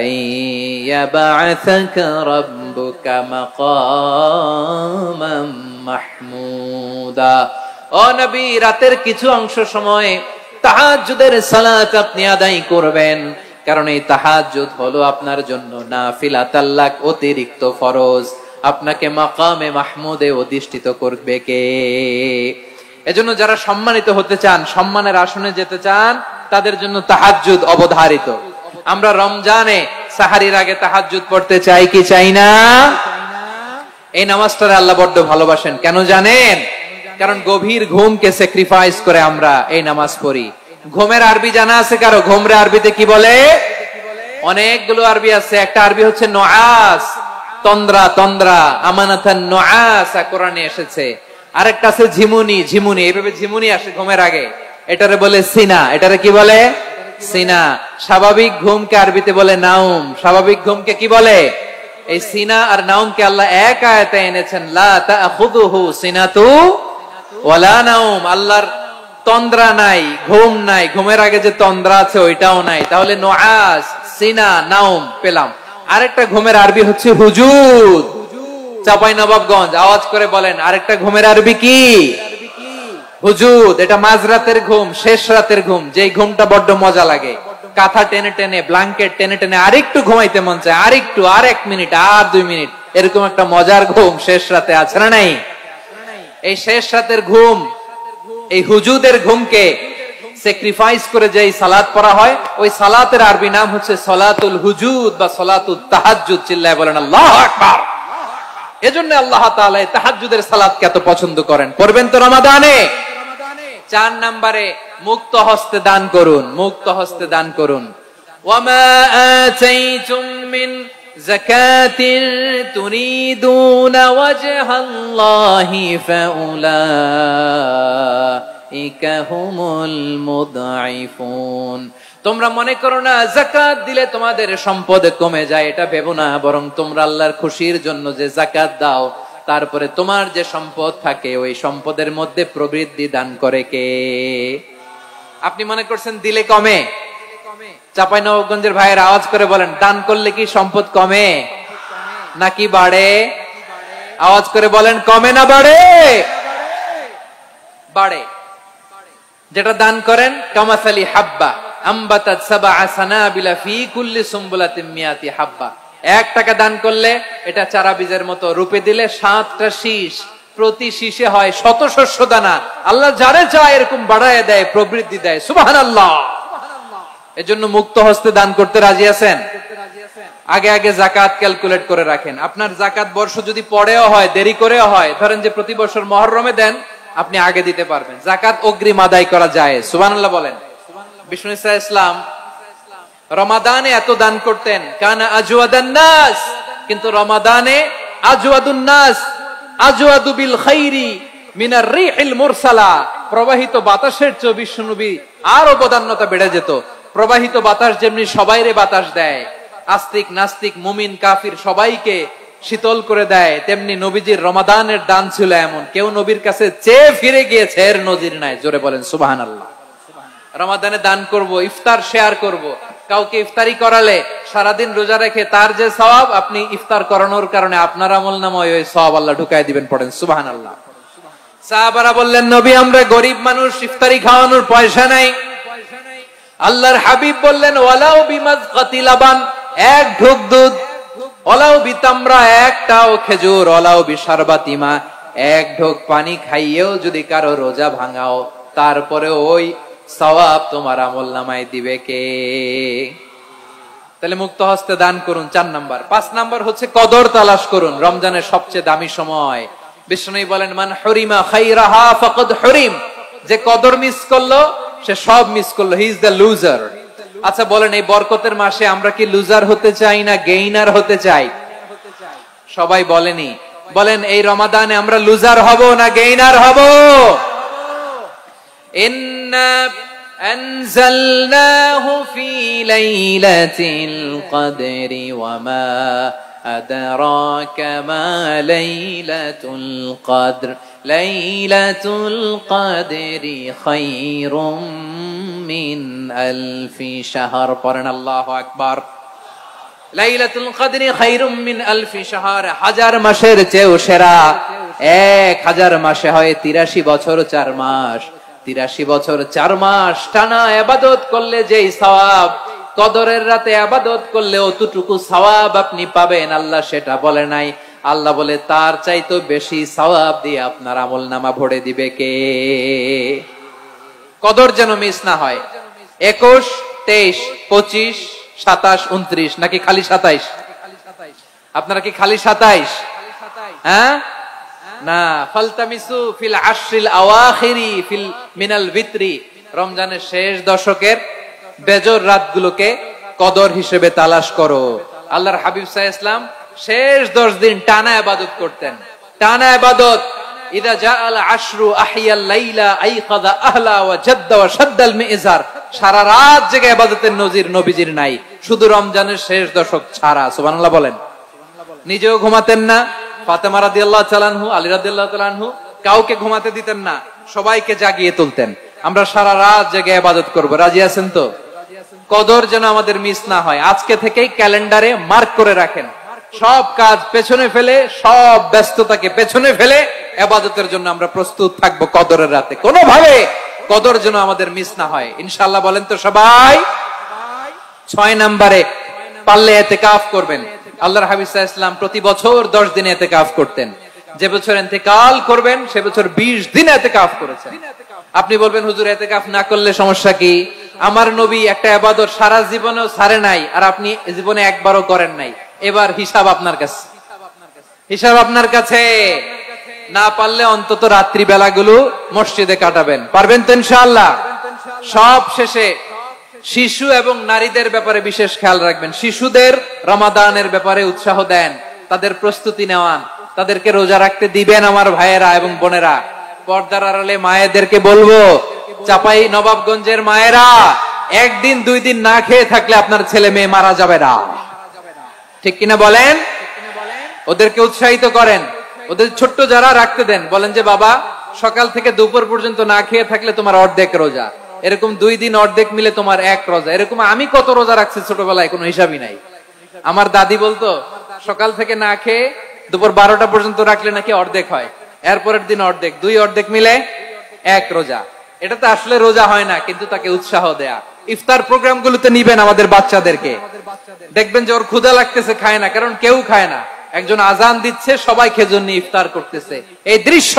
আইয়াবআসাকা রাব্বুকা মাকামান মাহমুদা। ও নবী, রাতের কিছু অংশ সময় তাহাজ্জুদের সালাত আপনি আদায় করবেন, কারণ এই তাহাজ্জুদ হলো আপনার জন্য নাফিলাতাল লাক, অতিরিক্ত ফরজ। আপনাকে মাকামে মাহমুদে অধিষ্ঠিত করবে কে? এজন্য যারা সম্মানিত হতে চান, সম্মানের আসনে যেতে চান, তাদের জন্য তাহাজ্জুদ অবধারিত। আমরা রমজানে সাহারির আগে তাহাজ্জুদ পড়তে চাই কি চাই না? এই নামাজটা আল্লাহ বড্ড ভালোবাসেন। কেন জানেন? কারণ গভীর ঘুমকে স্যাক্রিফাইস করে আমরা এই নামাজ পড়ি। ঘুমের আরবি জানা আছে কারো? ঘুমরে আরবিতে কি বলে? অনেকগুলো আরবি আছে। একটা আরবি হচ্ছে নুআস, তন্দ্রা, তন্দ্রা, আমানাতান নুআস কোরআনে এসেছে। আরেকটা আছে ঝিমুনি, ঝিমুনি, এইভাবে ঝিমুনি আসে ঘুমের আগে, এটারে বলে সিনা। এটারে কি বলে? সিনা। স্বাভাবিক ঘুমকে আরবিতে বলে নাউম। স্বাভাবিক ঘুমকে কি বলে? এই সিনা আর নাউমকে আল্লাহ এক আয়াতে এনেছেন, লা তাখুযুহু সিনাতু ওয়ালা নাউম। আল্লাহর তন্দ্রা নাই, ঘুম নাই। ঘুমের আগে যে তন্দ্রা আছে ওইটাও নাই। তাহলে নুআস, সিনা, নাউম পেলাম। আরেকটা ঘুমের আরবি হচ্ছে হুজুদ। চাঁপাইনবাবগঞ্জ আওয়াজ করে বলেন, আরেকটা ঘুমের আরবি কি? হুজুদ। এটা মাঝরাতের ঘুম, শেষ রাতের ঘুম, যেই ঘুমটা বড্ড মজা লাগে। কাঁথা টেনে টেনে, ব্ল্যাঙ্কেট টেনে টেনে আরেকটু ঘুমাইতে মন চায়, আরেকটু, আর 1 মিনিট, আর 2 মিনিট, এরকম একটা মজার ঘুম শেষ রাতে আছে না নাই? এই শেষ রাতের ঘুম, এই হুজুদের ঘুমকে স্যাক্রিফাইস করে যেই সালাত পড়া হয়, ওই সালাতের আরবি নাম হচ্ছে সলাতুল হুজুদ বা সলাতুত তাহাজ্জুদ। চিল্লায় বলেন আল্লাহু আকবার। এজন্য আল্লাহ তাআলা তাহাজ্জুদের সালাতকে এত পছন্দ করেন। পড়বেন তো রমাদানে। 4 নম্বরে, মুক্ত হস্তে দান করুন। মুক্ত হস্তে দান করুন। ওয়ামা আতাইতুম মিন যাকাতিন তুরিদুনা ওয়াজহাল্লাহি ফাউলাইকা হুমুল মুদঈফুন। তোমরা মনে করো না যাকাত দিলে তোমাদের সম্পদ কমে যায়, এটা ভেবো না। বরং তোমরা আল্লাহর খুশির জন্য যে যাকাত দাও, তারপরে তোমার যে সম্পদ থাকে ওই সম্পদের মধ্যে প্রবৃদ্ধি দান করে কে? আপনি মনে করছেন দিলে কমে? চাঁপাইনবাবগঞ্জের ভাইয়ের আওয়াজ করে বলেন, দান করলে কি সম্পদ কমে নাকি বাড়ে? আওয়াজ করে বলেন, কমে না বাড়ে? বাড়ে। যেটা দান করেন, কামাসালি হাব্বা আম্বাতাত সাবআ সানাবিলা ফি কুল্লি সুমবুলাতিন মিয়াতি হাব্বা। 1 টাকা দান করলে এটা চারা বীজের মতো, রূপে দিলে 7টা শীষ, প্রতি শীষে হয় 100 শস্য দানা। আল্লাহ যারে চায় এরকম বাড়ায় দেয়, প্রবৃদ্ধি দেয়। সুবহানাল্লাহ। এজন্য মুক্ত হস্তে দান করতে রাজি আছেন? আগে আগে যাকাত ক্যালকুলেট করে রাখেন। আপনার যাকাত বর্ষ যদি পরেও হয়, দেরি করেও হয়, ধরেন যে প্রতি বছর মুহররমে দেন, আপনি আগে দিতে পারবেন। যাকাত অগ্রিম আদায় করা যায়। সুবহানাল্লাহ বলেন। বিষ্ণু ইসলাম রমাদানে এত দান করতেন, কানা আজওয়াদান নাস, কিন্তু রমাদানে আজওয়াদুন নাস আজওয়াদু বিল খাইরি মিনার রিহিল মুরসালা, প্রবাহিত বাতাসের চেয়ে বিশ্বনবী আরো বদান্যতা বেড়ে যেত। প্রবাহিত বাতাস যেমনি সবাইরে বাতাস দেয়, আস্তিক নাস্তিক মুমিন কাফির সবাইকে শীতল করে দেয়, তেমনি নবীজির রমাদানের দান ছিল এমন, কেউ নবীর কাছে চেয়ে ফিরে গিয়েছে এর নজির নাই। জোরে বলেন সুবহানাল্লাহ। রমাদানে দান করব, ইফতার শেয়ার করব। কাউকে ইফতারি করালে সারাদিন রোজা রেখে তার যে সওয়াব, আপনি ইফতার করানোর কারণে আপনার আমলনামায় ওই সওয়াব আল্লাহ ঢুকায় দিবেন। পড়েন সুবহানাল্লাহ। সাহাবারা বললেন, নবী আমরা গরিব মানুষ, ইফতারি খাওয়ানোর পয়সা নাই। আল্লাহর হাবিব বললেন, ওয়ালাউ বিমাজকাতি লাবান, এক ঢোক দুধ, ওয়ালাউ বিতামরা, একটাও খেজুর, ওয়ালাউ বিশারবাতিমা, এক ঢোক পানি খাইয়েও যদি কারো রোজা ভাঙাও, তারপরে ওই সওয়াব তোমার আমলনামায় দিবে কে? তাহলে মুক্ত হস্তে দান করুন, 4 নাম্বার। 5 নাম্বার হচ্ছে কদর তালাশ করুন। রমজানের সবচেয়ে দামি সময়। বিষ্ণু বলেন, মান হুরিমা খাইরাহা ফাকাদ হুরিম, যে কদর মিস করলো সে সব মিস করলো, হি ইজ দ্য লুজার। আচ্ছা বলেন, এই বরকতের মাসে আমরা কি লুজার হতে চাই না গেইনার হতে চাই? সবাই বলেনি, বলেন এই রমাদানে আমরা লুজার হব না গেইনার হব? ইন্না আনজালনাহু ফি লাইলাতিল কদরি ওয়া মা আদরাকা মা লাইলাতুল কদর লাইলাতুল কদরি খায়রুম মিন আলফি শাহর। পড়েন আল্লাহু আকবার। লাইলাতুল কদরি খায়রুম মিন আলফি শাহর, 1000 মাসের চেয়েও সেরা। 1000 মাসে হয় 83 বছর 4 মাস। 83 বছর 4 মাস টানা ইবাদত করলে যেই সওয়াব, কদরের রাতে ইবাদত করলে অতটুকু সওয়াব আপনি পাবেন, আল্লাহ সেটা বলে নাই। আল্লাহ বলে তার চাইতে বেশি সওয়াব দিয়ে আপনার আমলনামা ভরে দিবে কে? কদর যেন মিস না হয়। 21, 23, 25, 27, 29 নাকি খালি 27? আপনারা কি খালি 27? হ্যাঁ না, ফালতামিসু ফিল আশরিল আওয়াখিরি ফিল মিনাল ভিতরি, রমজানের শেষ দশকের বেজর রাতগুলোকে কদর হিসেবে তালাশ করো। আল্লাহর হাবিব সাল্লাল্লাহু আলাইহি ওয়াসাল্লাম শেষ 10 দিন টানা ইবাদত করতেন, টানা ইবাদত। ইদা জাআল আশরু আহিয়াল লাইলা আইকাযা আহলা ওয়া জাদ্দা ওয়া শাদ্দাল মিজার, সারা রাত জেগে ইবাদতের নজির নবীজির নাই, শুধু রমজানের শেষ দশক ছাড়া। সুবহানাল্লাহ বলেন। নিজেও ঘুমাতেন না, ফাতেমা রাদিয়াল্লাহু তাআলা আনহু, আলী রাদিয়াল্লাহু তাআলা আনহু কাউকে ঘুমাতে দিতেন না, সবাইকে জাগিয়ে তুলতেন। আমরা সারা রাত জেগে ইবাদত করব, রাজি আছেন তো? কদর যেন আমাদের মিস না হয়। আজকে থেকেই ক্যালেন্ডারে মার্ক করে রাখেন, সব কাজ পেছনে ফেলে, সব ব্যস্ততাকে পেছনে ফেলে ইবাদতের জন্য আমরা প্রস্তুত থাকবো কদরের রাতে। কোনোভাবে কদর যেন আমাদের মিস না হয়, ইনশাআল্লাহ। বলেন তো সবাই। 6 নম্বরে পারলে ইতিকাফ করবেন। আল্লাহর হাবিব সাল্লাল্লাহু আলাইহি ওয়াসাল্লাম প্রতি বছর 10 দিন ইতিকাফ করতেন। যে বছর ইন্তেকাল করবেন সে বছর 20 দিন ইতিকাফ করেছেন। আপনি বলবেন, হুজুর ইতিকাফ না করলে সমস্যা কি? আমার নবী একটা ইবাদত সারা জীবনেও ছাড়ে নাই, আর আপনি জীবনে একবারও করেন নাই। এবার হিসাব আপনার কাছে, হিসাব আপনার কাছে। না পারলে অন্তত রাত্রি বেলাগুলো মসজিদে কাটাবেন। পারবেন তো ইনশাআল্লাহ? সব শেষে শিশু এবং নারীদের ব্যাপারে বিশেষ খেয়াল রাখবেন। শিশুদের রমাদানের ব্যাপারে উৎসাহ দেন, তাদের প্রস্তুতি নেওয়ান, তাদেরকে রোজা রাখতে দিবেন। আমার ভাইয়েরা এবং বোনেরা, পর্দার আড়ালে মায়েদেরকে বলবো, চাপাই নবাবগঞ্জের মায়েরা, 1 দিন 2 দিন না খেয়ে থাকলে আপনার ছেলে মেয়ে মারা যাবে না, ঠিক কিনা বলেন? ওদেরকে উৎসাহিত করেন, ওদের ছোট্ট যারা রাখতে দেন, বলেন যে বাবা সকাল থেকে দুপুর পর্যন্ত না খেয়ে থাকলে তোমার অর্ধেক রোজা, এরকম 2 দিন অর্ধেক মিলে তোমার 1 রোজা। এরকম আমি কত রোজা রাখছি ছোটবেলায়, কোনো হিসাবই নাই। আমার দাদি বলতো সকাল থেকে না খেয়ে দুপুর 12টা পর্যন্ত রাখলে নাকি অর্ধেক হয়, এরপরের দিন অর্ধেক, 2 অর্ধেক মিলে 1 রোজা। এটা তো আসলে রোজা হয় না, কিন্তু তাকে উৎসাহ দেয়া। ইফতার প্রোগ্রাম গুলোতে নিবেন আমাদের বাচ্চাদেরকে, দেখবেন যে ওর ক্ষুধা লাগতেছে, খায় না, কারণ কেউ খায় না। একজন আজান দিচ্ছে, সবাই খেজুর নিয়ে ইফতার করতেছে। এই দৃশ্য,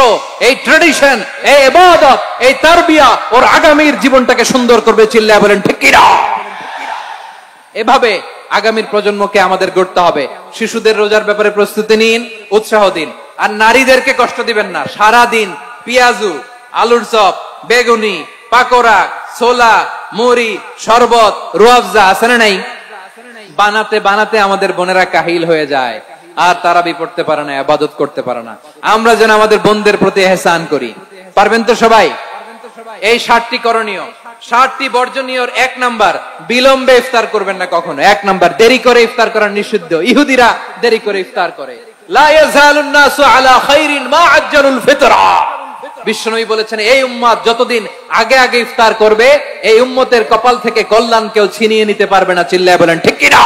এই ট্রেডিশন, এই ইবাদত, এই তারবিয়া ওর আগামীর জীবনটাকে সুন্দর করবে। চিল্লায়া বলেন ঠিক কি না? এভাবে আগামীর প্রজন্মকে আমাদের গড়তে হবে। শিশুদের রোজার ব্যাপারে প্রস্তুতি নিন, উৎসাহ দিন। আর নারীদেরকে কষ্ট দিবেন না। সারা দিন পেঁয়াজু, আলুর চপ, বেগুনি, পাকোড়া, ছোলা, মুড়ি, শরবত, রুয়াবজা আছে না নাই? বানাতে বানাতে আমাদের বোনেরা কাহিল হয়ে যায়। আর তারাবি পড়তে পারে না, ইবাদত করতে পারে না। আমরা যেন আমাদের বোনদের প্রতি ইহসান করি। পারবেন তো সবাই? এই 60টি করণীয়, 60টি বর্জনীয়র 1 নাম্বার, বিলম্বে ইফতার করবেন না কখনো। 1 নাম্বার, দেরি করে ইফতার করা নিষিদ্ধ। ইহুদিরা দেরি করে ইফতার করে। লা ইয়াজালুন নাসু আলা খাইরিন মা আজ্জালুল ফিতরা। বিশ্বনবী বলেছেন, এই উম্মত যতদিন আগে আগে ইফতার করবে, এই উম্মতের কপাল থেকে কল্যাণ কেউ ছিনিয়ে নিতে পারবে না। চিল্লায় বলেন ঠিক কি না?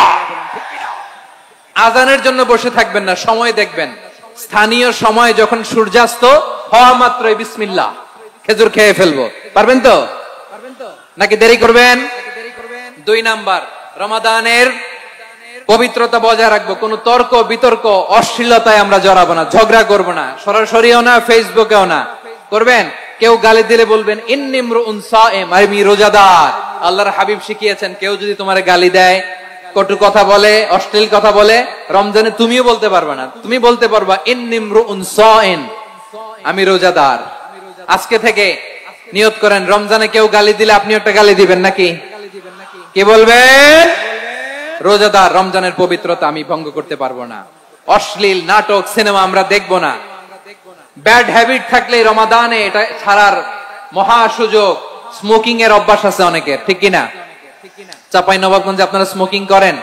আজানের জন্য বসে থাকবেন না, সময় দেখবেন। স্থানীয় সময় যখন সূর্যাস্ত হওয়া মাত্রই বিসমিল্লাহ, খেজুর খেয়ে ফেলবো। পারবেন তো? নাকি দেরি করবেন? 2 নাম্বার, রমাদানের পবিত্রতা বজায় রাখবো। কোন তর্ক বিতর্ক অশ্লীলতায় আমরা জড়াবো না, ঝগড়া করবো না, সরাসরিও না, ফেসবুকেও না। করবেন? কেউ গালি দিলে বলবেন ইন্নিমরুউন সায়েম, আমি রোজাদার। আল্লাহর হাবিব শিখিয়েছেন, কেউ যদি তোমার গালি দেয়, কটু কথা বলে, অশ্লীল কথা বলে, রমজানে তুমিও বলতে পারবে না। তুমি বলতে পারবা ইন্নিমরুউন সায়েম, আমি রোজাদার। আজকে থেকে নিয়ত করেন, রমজানে কেউ গালি দিলে আপনি একটা গালি দিবেন নাকি? কি বলবেন? রোজাদার, রমজানের পবিত্রতা আমি ভঙ্গ করতে পারবো না। অশ্লীল নাটক সিনেমা আমরা দেখবো না। ব্যাড হ্যাবিট থাকলে রমাদানে এটা ছাড়ার মহা সুযোগ। স্মোকিং এর অভ্যাস আছে অনেকের, ঠিক কিনা? চাঁপাইনবাবগঞ্জে আপনারা স্মোকিং করেন?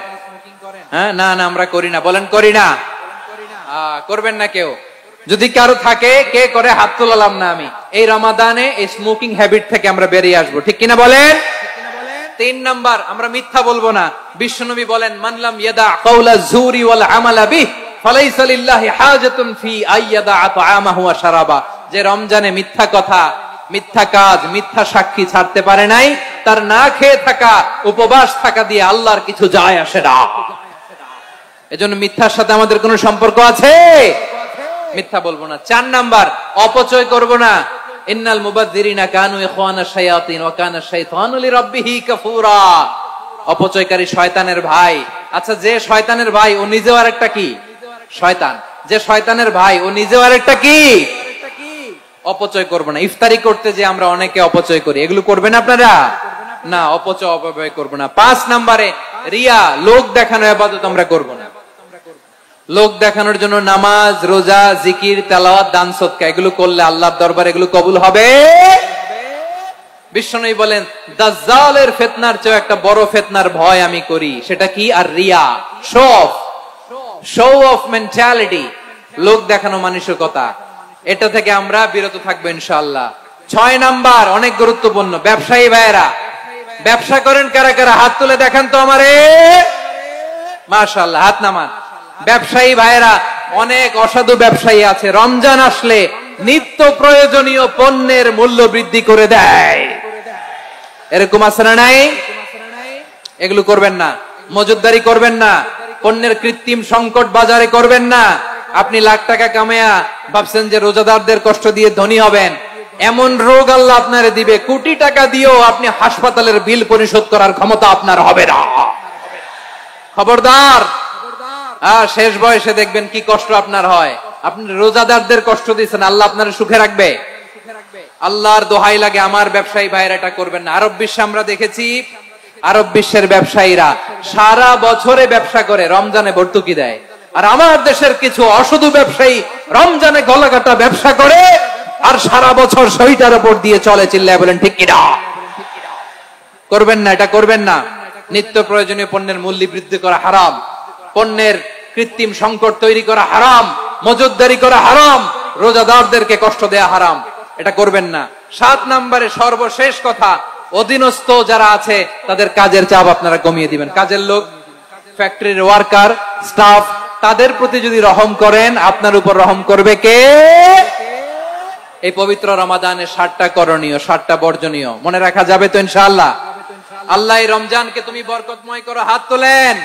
হ্যাঁ, না না আমরা করি না। বলেন করি না? করবেন না কেউ? যদি কারো থাকে, কে করে হাত তোলালাম না আমি। এই রমাদানে এই স্মোকিং হ্যাবিট থেকে আমরা বেরিয়ে আসবো, ঠিক কিনা বলেন? 3 নাম্বার, আমরা মিথ্যা বলবো না। বিশ্বনবী বলেন, মান লাম ইয়াদা কাওলা যুরি ওয়াল আমালা বিহি ফালাইসা লিল্লাহি হাজাতুন ফি আইয়াদা তাআমাহু ওয়া শারাবা। যে রমজানে মিথ্যা কথা, মিথ্যা কাজ, মিথ্যা সাক্ষী ছাড়তে পারে নাই, তার না খেয়ে থাকা, উপবাস থাকা দিয়ে আল্লাহর কিছু যায় আসে না। এজন্য মিথ্যার সাথে আমাদের কোনো সম্পর্ক আছে? মিথ্যা বলবো না। 4 নাম্বার, অপচয় করব না। ইন্নাল মুবাযযিরিনা কানু ইখওয়ানাশ শায়াতিন ওয়া কানা শাইতানু লিরাব্বিহি কাফুরা। অপচয়কারী শয়তানের ভাই। আচ্ছা, যে শয়তানের ভাই ও নিজেও আরেকটা কি? শয়তান। যে শয়তানের ভাই ও নিজেও আরেকটা কি? অপচয় করব না। ইফতারি করতে যে আমরা অনেকে অপচয় করি, এগুলো করবেন আপনারা? না, অপচয় অপব্যয় করব না। 5 নম্বরে, রিয়া, লোক দেখানো ইবাদত আমরা করব না। লোক দেখানোর জন্য নামাজ, রোজা, জিকির, তেলাওয়াত, দান সদকা এগুলো করলে আল্লাহর দরবারে এগুলো কবুল হবে। বিশ্বনবী বলেন, দাজ্জালের ফিতনার চেয়ে একটা বড় ফিতনার ভয় আমি করি, সেটা কি? আর রিয়া, শো অফ মেন্টালিটি, লোক দেখানো মানসিকতা। এটা থেকে আমরা বিরত থাকবো ইনশাআল্লাহ। 6 নাম্বার, অনেক গুরুত্বপূর্ণ, ব্যবসায়ী ভাইয়েরা, ব্যবসা করেন কারা কারা? হাত তুলে দেখান তো আমারে। মাশাআল্লাহ, হাত নামান। ব্যবসায়ী ভাইয়েরা, অনেক অসাধু ব্যবসায়ী আছে, রমজান আসলে নিত্য প্রয়োজনীয় পণ্যের মূল্য বৃদ্ধি করে দেয়। এরকম আছে না নাই? এগুলো করবেন না। মজুদদারি করবেন না। পণ্যের কৃত্রিম সংকট বাজারে করবেন না। আপনি লাখ টাকা কামায়া ভাবছেন যে রোজাদারদের কষ্ট দিয়ে ধনী হবেন। এমন রোগ আল্লাহ আপনারে দিবে, কোটি টাকা দিয়েও আপনি হাসপাতালের বিল পরিশোধ করার ক্ষমতা আপনার হবে না। খবরদার। শেষ বয়সে দেখবেন কি কষ্ট আপনার হয়। আপনি রোজাদারদের কষ্ট দিচ্ছেন, আল্লাহ আপনার সুখে রাখবে? আল্লাহর দোহাই লাগে, আমার ব্যবসায়ী ভাইয়েরা এটা করবেন না। আরব বিশ্বে আমরা দেখেছি, আরব বিশ্বের ব্যবসায়ীরা সারা বছরে ব্যবসা করে, রমজানে ভর্তুকি দেয়। আর আমার দেশের কিছু অসাধু ব্যবসায়ী রমজানে গলাকাটা ব্যবসা করে আর সারা বছর শহীদার উপর দিয়ে চলে। চিল্লায় বলেন ঠিক কিনা? করবেন না, এটা করবেন না। নিত্য প্রয়োজনীয় পণ্যের মূল্য বৃদ্ধি করা হারাম, পণ্যের কৃত্রিম সংকট তৈরি করা হারাম, মজুদদারি করা হারাম, রোজাদারদেরকে কষ্ট দেয়া হারাম, এটা করবেন না। 7 নম্বরে সর্বশেষ কথা, অধীনস্থ যারা আছে তাদের কাজের চাপ আপনারা কমিয়ে দিবেন। কাজের লোক, ফ্যাক্টরির ওয়ার্কার, স্টাফ, তাদের প্রতি যদি রহম করেন, আপনার উপর রহম করবে কে? এই পবিত্র রমাদানে 7টা করণীয়, 7টা বর্জনীয় মনে রাখা যাবে তো ইনশাআল্লাহ? আল্লাহ এই রমজানকে তুমি বরকতময় করো। হাত তোলেন।